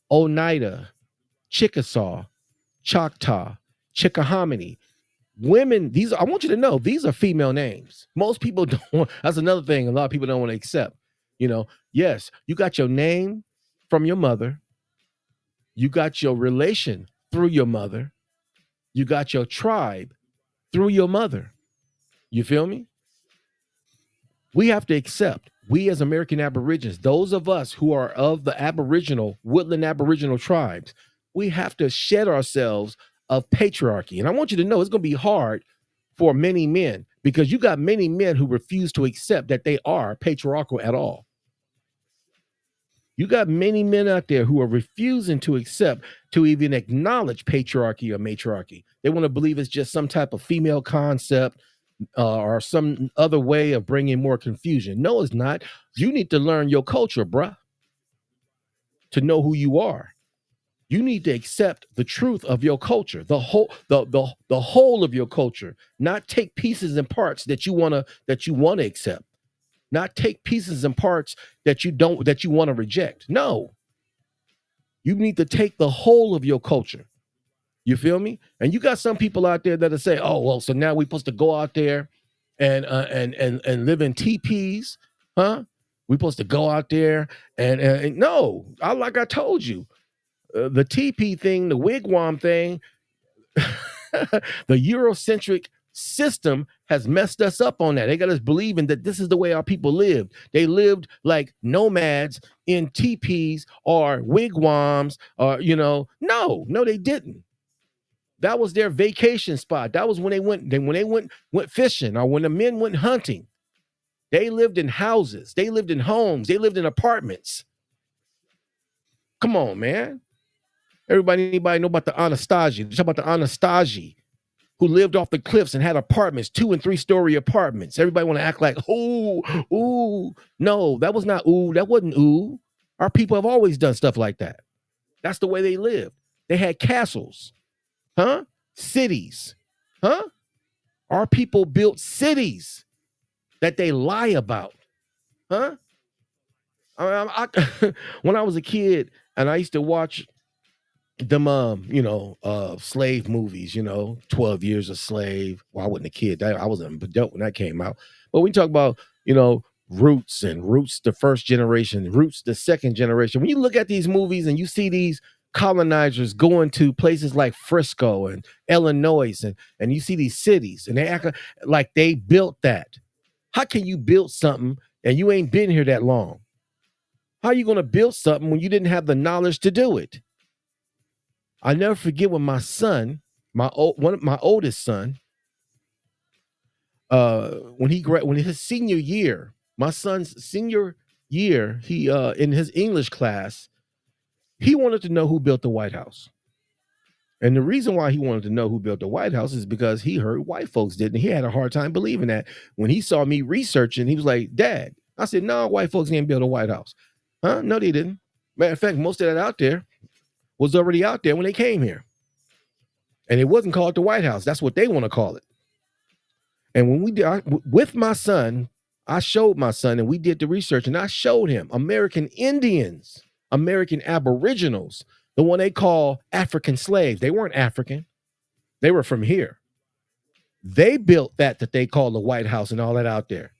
Oneida, Chickasaw, Choctaw, Chickahominy. Women, I want you to know, these are female names. Most people don't. That's another thing a lot of people don't want to accept. Yes, you got your name from your mother. You got your relation through your mother. You got your tribe through your mother. You feel me? We have to accept, we as American Aborigines, those of us who are of the woodland Aboriginal tribes, we have to shed ourselves of patriarchy. And I want you to know it's going to be hard for many men because you got many men who refuse to accept that they are patriarchal at all. You got many men out there who are refusing to accept, to even acknowledge patriarchy or matriarchy. They want to believe it's just some type of female concept or some other way of bringing more confusion. No, it's not. You need to learn your culture, bruh, to know who you are. You need to accept the truth of your culture, the whole of your culture, not take pieces and parts that you want to accept, not take pieces and parts that you want to reject. No, you need to take the whole of your culture. You feel me? And you got some people out there that'll say, "Oh, well, so now we're supposed to go out there and live in teepees, huh? We're supposed to go out there and no, like I told you, the teepee thing, the wigwam thing, the Eurocentric system has messed us up on that. They got us believing that this is the way our people lived. They lived like nomads in teepees or wigwams, or no, they didn't. That was their vacation spot. That was when they went fishing, or when the men went hunting. They lived in houses. They lived in homes. They lived in apartments. Come on, man. Anybody know about the Anastasia? Talk about the Anastasia who lived off the cliffs and had apartments, 2- and 3-story apartments. Everybody want to act like, ooh. No, that was not ooh. That wasn't ooh. Our people have always done stuff like that. That's the way they lived. They had castles. Huh? Cities. Huh? Our people built cities that they lie about. Huh? When I was a kid and I used to watch them slave movies, 12 Years a Slave. Well, I wasn't a kid. I wasn't an adult when that came out. But we talk about, Roots, the first generation, Roots, the second generation. When you look at these movies and you see these colonizers going to places like Frisco and Illinois, and you see these cities and they act like they built that. How can you build something and you ain't been here that long? How are you going to build something when you didn't have the knowledge to do it? I never forget when my son, my oldest son, when his senior year, my son's senior year, he in his English class, he wanted to know who built the White House. And the reason why he wanted to know who built the White House is because he heard white folks did, and he had a hard time believing that. When he saw me researching, he was like, "Dad," I said, "No, white folks didn't build a White House." Huh? No, they didn't. Matter of fact, most of that out there was already out there when they came here. And it wasn't called the White House. That's what they want to call it. And when we did with my son, I showed my son and we did the research and I showed him American Indians, American Aboriginals, the one they call African slaves. They weren't African. They were from here. They built that they call the White House and all that out there.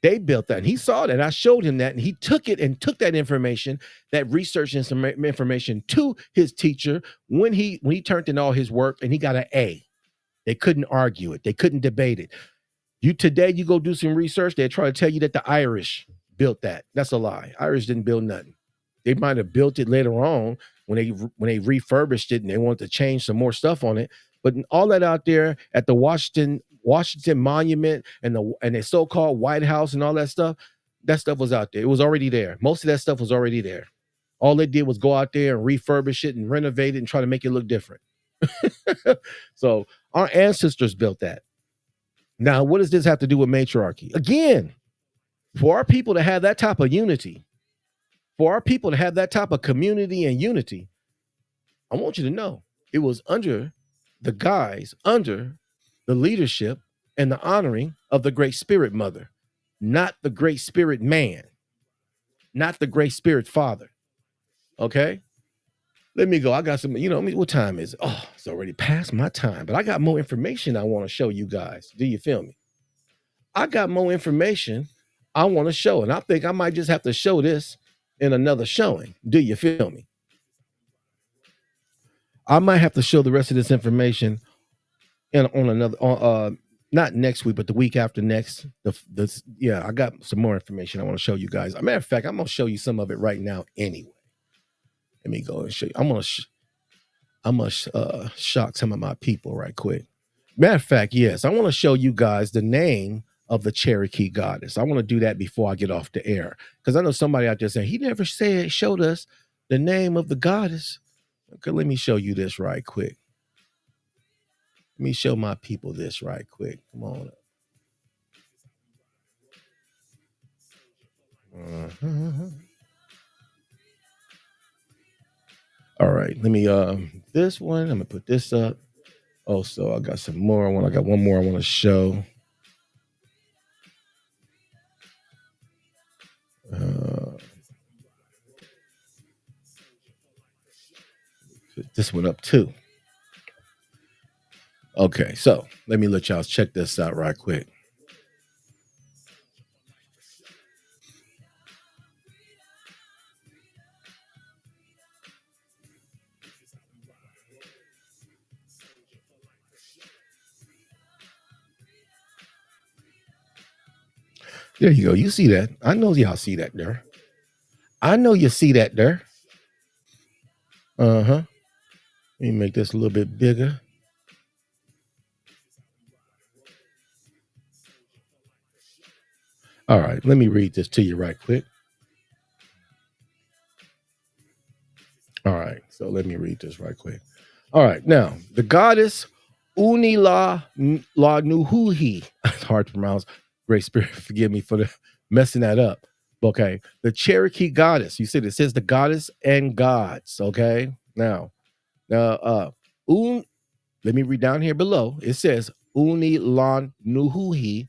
They built that. And he saw that. I showed him that. And he took it and took that information, that research and some information to his teacher when he turned in all his work and he got an A. They couldn't argue it. They couldn't debate it. You go do some research, they try to tell you that the Irish built that. That's a lie. Irish didn't build nothing. They might have built it later on when they refurbished it and they wanted to change some more stuff on it. But all that out there at the Washington Monument and the so-called White House and all that stuff was out there. It was already there. Most of that stuff was already there. All they did was go out there and refurbish it and renovate it and try to make it look different. So our ancestors built that. Now, what does this have to do with matriarchy? Again, for our people to have that type of unity, for our people to have that type of community and unity, I want you to know it was under the leadership and the honoring of the Great Spirit Mother, not the Great Spirit Man, not the Great Spirit Father. Okay? Let me go. I got some, what time is it? Oh, it's already past my time, but I got more information I want to show you guys. Do you feel me? I got more information I want to show, and I think I might just have to show this in another showing. Do you feel me? I might have to show the rest of this information not next week, but the week after next. I got some more information I want to show you guys. As a matter of fact, I'm gonna show you some of it right now anyway. Let me go and show you. I'm gonna shock some of my people right quick. Matter of fact, yes, I want to show you guys the name of the Cherokee goddess. I want to do that before I get off the air, because I know somebody out there saying he never showed us the name of the goddess. Okay, let me show you this right quick. Let me show my people this right quick. Come on. All right, let me this one. I'm gonna put this up. Also, I got some more. I got one more I want to show. Put this one up too. Okay, so let me let y'all check this out right quick. There you go. You see that? I know y'all see that there. I know you see that there. Let me make this a little bit bigger. All right, let me read this to you right quick. All right, so let me read this right quick. All right, now the goddess Unila La Nuhuhi. It's hard to pronounce. Great Spirit, forgive me for messing that up. Okay, the Cherokee goddess. You said it says the goddess and gods. Okay, now, let me read down here below. It says Unilan Nuhuhi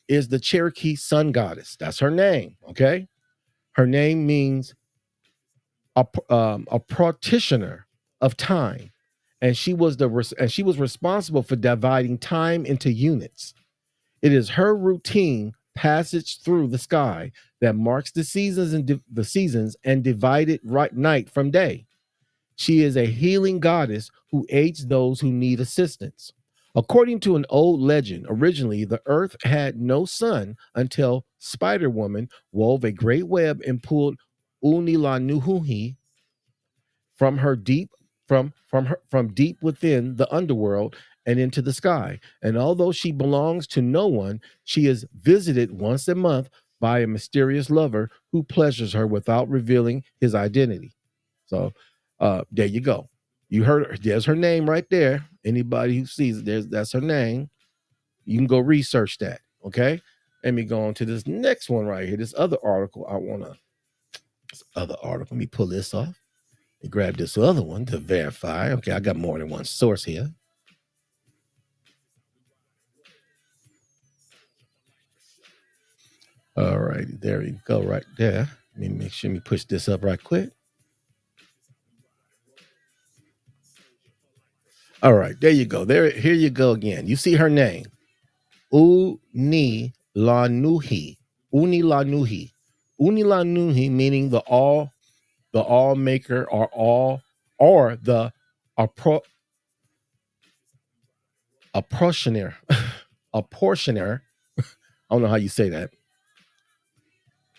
is the Cherokee sun goddess. That's her name. Okay, her name means a practitioner of time, and she was responsible for dividing time into units. It is her routine passage through the sky that marks the seasons and divided night from day. She is a healing goddess who aids those who need assistance. According to an old legend, originally the earth had no sun until Spider Woman wove a great web and pulled Unilanuhuhi from her deep from deep within the underworld and into the sky. And although she belongs to no one, she is visited once a month by a mysterious lover who pleasures her without revealing his identity. So there you go. You heard her. There's her name right there. Anybody who sees it, that's her name. You can go research that. Okay. Let me go on to this next one right here. This other article Let me pull this off. Grab this other one to verify. Okay, I got more than one source here. All right, there you go, right there. Let me make sure we push this up right quick. All right, there you go. Here you go again. You see her name, Unilanuhi. Unilanuhi. Unilanuhi meaning the all maker or the a portioner, a portioner. I don't know how you say that.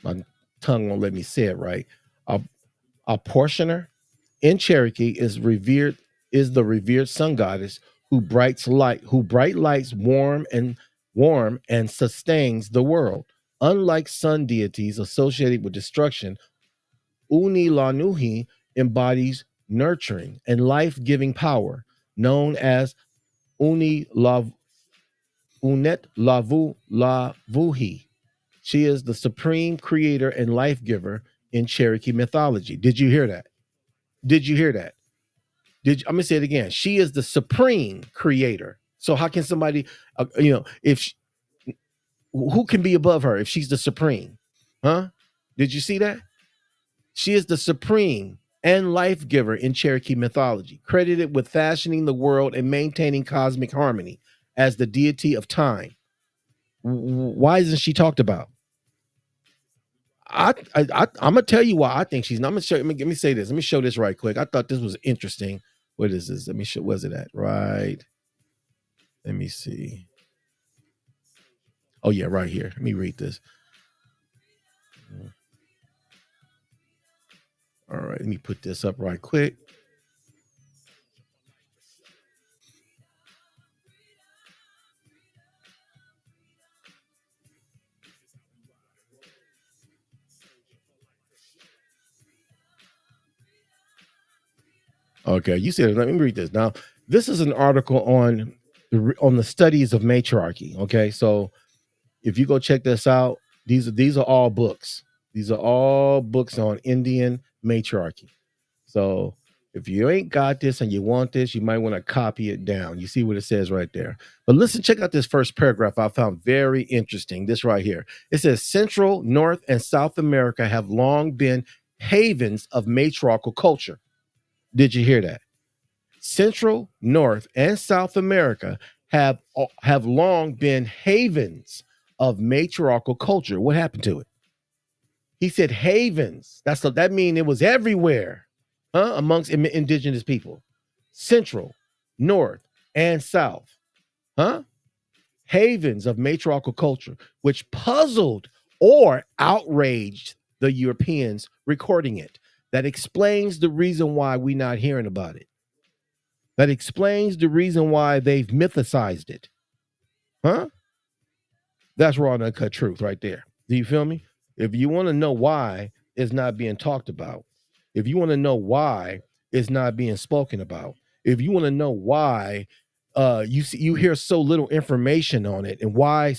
My tongue won't let me say it right. A, a portioner in Cherokee is the revered sun goddess who bright lights warm and sustains the world. Unlike sun deities associated with destruction, Uni Lanuhi embodies nurturing and life-giving power, known as Uni Lav Unet Lavu Lavuhi. She is the supreme creator and life giver in Cherokee mythology. Did you hear that? Did you hear that? I'm gonna say it again. She is the supreme creator. So how can somebody, if who can be above her if she's the supreme? Huh? Did you see that? She is the supreme and life giver in Cherokee mythology, credited with fashioning the world and maintaining cosmic harmony as the deity of time. Why isn't she talked about? I'm gonna tell you why I think she's not. I'm gonna show. Let me say this. Let me show this right quick. I thought this was interesting. What is this? Let me show. Where's it at? Right. Let me see. Oh yeah, right here. Let me read this. All right. Let me put this up right quick. Okay, you said. Let me read this. Now, this is an article on the studies of matriarchy. Okay, so if you go check this out, these are all books. These are all books on Indian matriarchy. So if you ain't got this and you want this, you might want to copy it down. You see what it says right there. But listen, check out this first paragraph I found very interesting. This right here. It says Central, North, and South America have long been havens of matriarchal culture. Did you hear that? Central, North, and South America have long been havens of matriarchal culture. What happened to it? He said havens. That means it was everywhere, amongst indigenous people. Central, North, and South, huh? Havens of matriarchal culture, which puzzled or outraged the Europeans recording it. That explains the reason why we're not hearing about it. That explains the reason why they've mythicized it. Huh? That's raw and uncut truth right there. Do you feel me? If you want to know why it's not being talked about, if you want to know why it's not being spoken about, if you want to know why you hear so little information on it, and why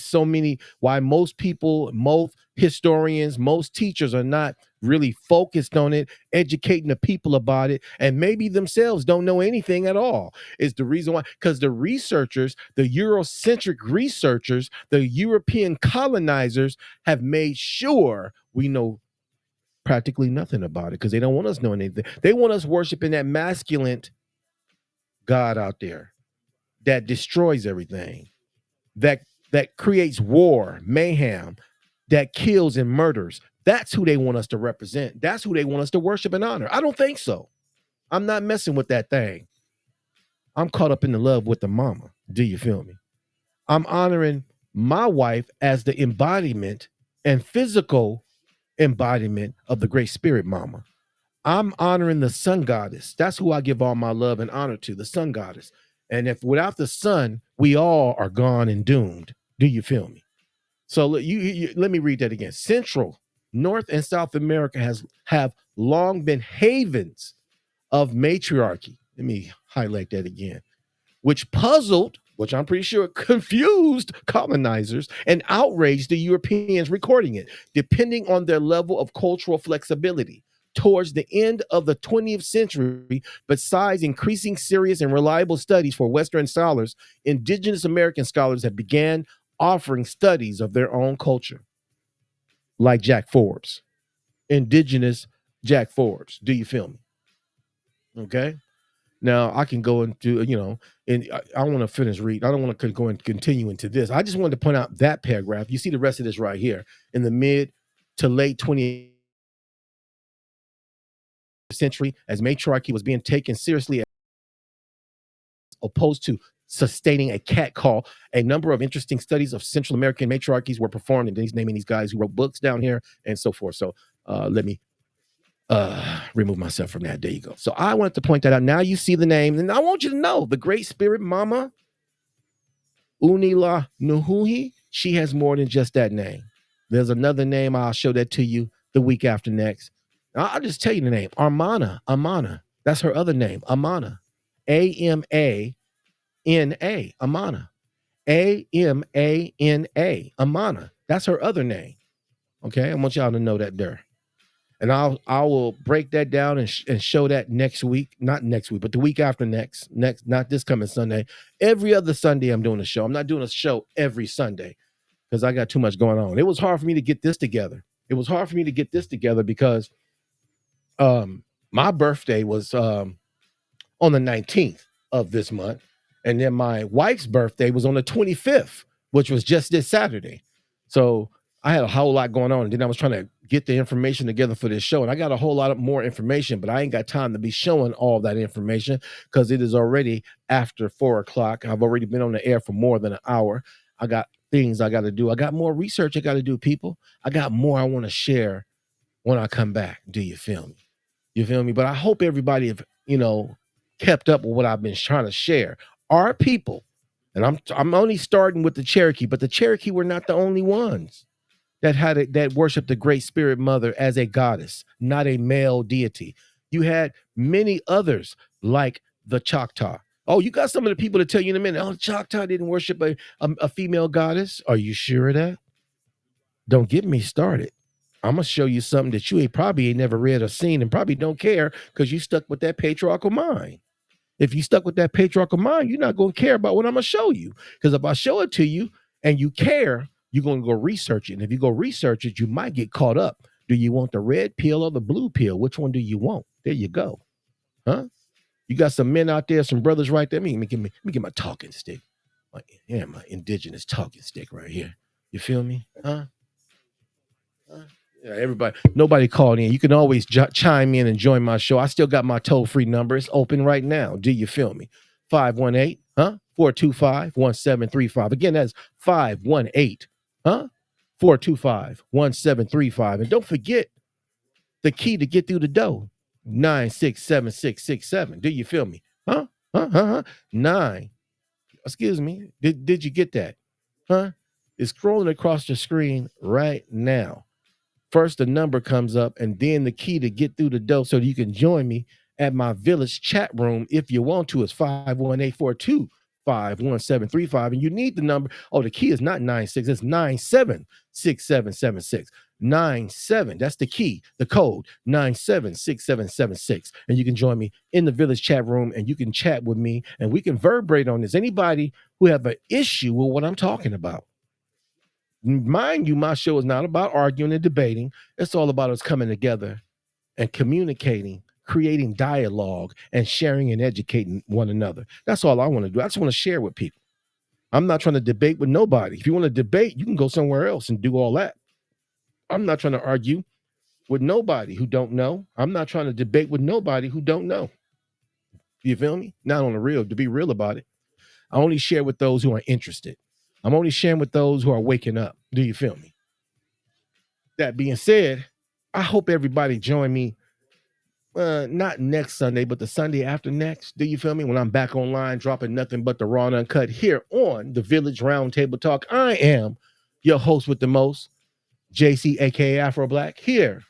most people, most historians, most teachers are not really focused on it, educating the people about it, and maybe themselves don't know anything at all, is the reason why. Because the researchers, the Eurocentric researchers, the European colonizers have made sure we know practically nothing about it, because they don't want us knowing anything. They want us worshiping that masculine God out there that destroys everything, that creates war, mayhem, that kills and murders. That's who they want us to represent. That's who they want us to worship and honor. I don't think so. I'm not messing with that thing. I'm caught up in the love with the mama. Do you feel me? I'm honoring my wife as the embodiment and physical embodiment of the great spirit mama. I'm honoring the sun goddess. That's who I give all my love and honor to, the sun goddess. And if without the sun, we all are gone and doomed. Do you feel me? So let me read that again. Central, North, and South America have long been havens of matriarchy. Let me highlight that again, which puzzled, which I'm pretty sure confused colonizers and outraged the Europeans recording it, depending on their level of cultural flexibility. Towards the end of the 20th century, besides increasing serious and reliable studies for Western scholars, indigenous American scholars have began offering studies of their own culture, like Jack Forbes, indigenous Jack Forbes. Do you feel me? Okay. Now I can go into, and I want to finish read. I don't want to go and continue into this. I just wanted to point out that paragraph. You see the rest of this right here in the mid to late 20th century, as matriarchy was being taken seriously, opposed to sustaining a cat call. A number of interesting studies of Central American matriarchies were performed, and he's naming these guys who wrote books down here and so forth. So let me remove myself from that. There you go. So I wanted to point that out. Now you see the name, and I want you to know the Great Spirit Mama Unila Nuhuhi, she has more than just that name. There's another name. I'll show that to you the week after next. I'll just tell you the name. Amana. That's her other name. Amana. Amana. Amana. Amana. Amana. That's her other name. Okay, I want y'all to know that there. And I will break that down and show that next week. Not next week, but the week after next, not this coming Sunday. Every other Sunday I'm doing a show. I'm not doing a show every Sunday because I got too much going on. It was hard for me to get this together. Because my birthday was on the 19th of this month. And then my wife's birthday was on the 25th, which was just this Saturday. So I had a whole lot going on. And then I was trying to get the information together for this show. And I got a whole lot of more information, but I ain't got time to be showing all that information because it is already after 4 o'clock. I've already been on the air for more than an hour. I got things I got to do. I got more research I got to do, people. I got more I want to share when I come back. Do you feel me? You feel me? But I hope everybody have, kept up with what I've been trying to share. Our people, and I'm only starting with the Cherokee, but the Cherokee were not the only ones that worshiped the Great Spirit Mother as a goddess, not a male deity. You had many others like the Choctaw. Oh, you got some of the people to tell you in a minute, oh, Choctaw didn't worship a female goddess. Are you sure of that? Don't get me started. I'm going to show you something that you probably ain't never read or seen and probably don't care because you stuck with that patriarchal mind. If you stuck with that patriarchal mind, you're not going to care about what I'm going to show you. Because if I show it to you and you care, you're going to go research it. And if you go research it, you might get caught up. Do you want the red pill or the blue pill? Which one do you want? There you go. Huh? You got some men out there, some brothers right there. Let me get my talking stick. My indigenous talking stick right here. You feel me? Huh? Yeah, everybody, nobody called in. You can always chime in and join my show. I still got my toll-free number. It's open right now. Do you feel me? 518-425-1735. Again, that's 518-425-1735. And don't forget the key to get through the door. 967667. Do you feel me? Huh? 9. Excuse me. Did you get that? Huh? It's scrolling across the screen right now. First, the number comes up, and then the key to get through the door so that you can join me at my village chat room if you want to. It's 518-425-1735. And you need the number. Oh, the key is not 96, it's 976776. 97. That's the key, the code 976776. And you can join me in the village chat room and you can chat with me and we can verberate on this. Anybody who have an issue with what I'm talking about. Mind you, my show is not about arguing and debating. It's all about us coming together and communicating, creating dialogue, and sharing and educating one another. That's all I want to do. I just want to share with people. I'm not trying to debate with nobody. If you want to debate, you can go somewhere else and do all that. I'm not trying to argue with nobody who don't know. I'm not trying to debate with nobody who don't know. You feel me? Not on the real, to be real about it. I only share with those who are interested. I'm only sharing with those who are waking up. Do you feel me? That being said, I hope everybody join me, not next Sunday, but the Sunday after next. Do you feel me? When I'm back online, dropping nothing but the raw and uncut here on the Village Roundtable Talk. I am your host with the most, JC, aka Afro Black, here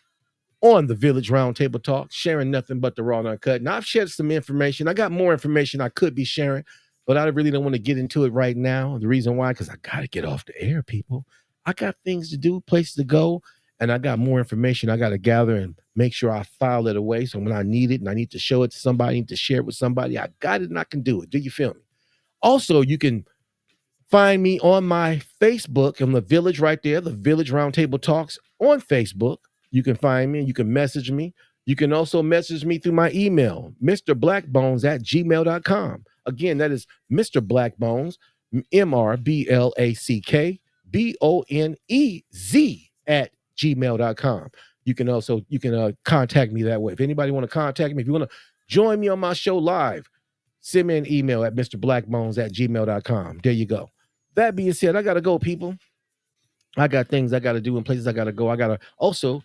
on the Village Roundtable Talk, sharing nothing but the raw and uncut. Now, I've shared some information. I got more information I could be sharing, but I really don't want to get into it right now. The reason why, because I got to get off the air, people. I got things to do, places to go, and I got more information I got to gather and make sure I file it away. So when I need it and I need to show it to somebody, I need to share it with somebody, I got it and I can do it. Do you feel me? Also, you can find me on my Facebook, on the Village right there, the Village Roundtable Talks on Facebook. You can find me, you can message me. You can also message me through my email, mrblackbones@gmail.com. Again, that is Mr. Blackbones, MRBLACKBONEZ You can contact me that way. If anybody want to contact me, if you want to join me on my show live, send me an email at mrblackbones@gmail.com. There you go. That being said, I got to go, people. I got things I got to do and places I got to go. I got to also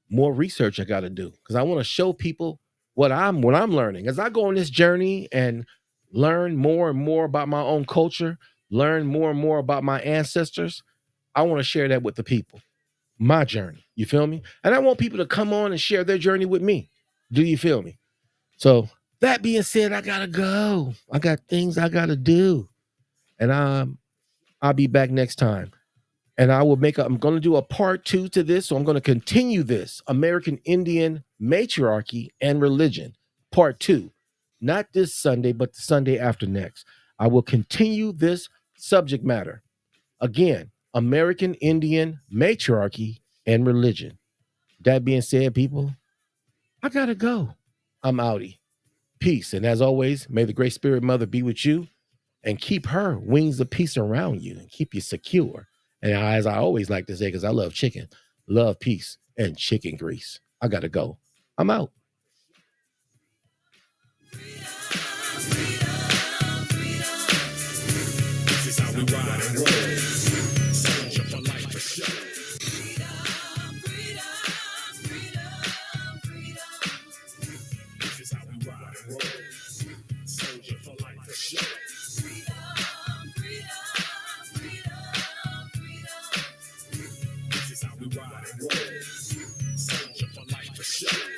more research I got to do because I want to show people what I'm learning as I go on this journey and learn more and more about my own culture, learn more and more about my ancestors. I want to share that with the people. My journey. You feel me? And I want people to come on and share their journey with me. Do you feel me? So that being said, I gotta go. I got things I gotta do. And I'll be back next time. And I'm gonna do a part 2 to this. So I'm gonna continue this American Indian matriarchy and religion, part 2. Not this Sunday, but the Sunday after next. I will continue this subject matter. Again, American Indian matriarchy and religion. That being said, people, I gotta go. I'm outie. Peace. And as always, may the great spirit mother be with you and keep her wings of peace around you and keep you secure. And as I always like to say, because I love chicken, love, peace, and chicken grease. I gotta go. I'm out. This is how we ride and roll. Soldier for life for sure. This is how we ride and roll. Soldier for life for sure. This is how we ride and roll. Soldier for life for sure.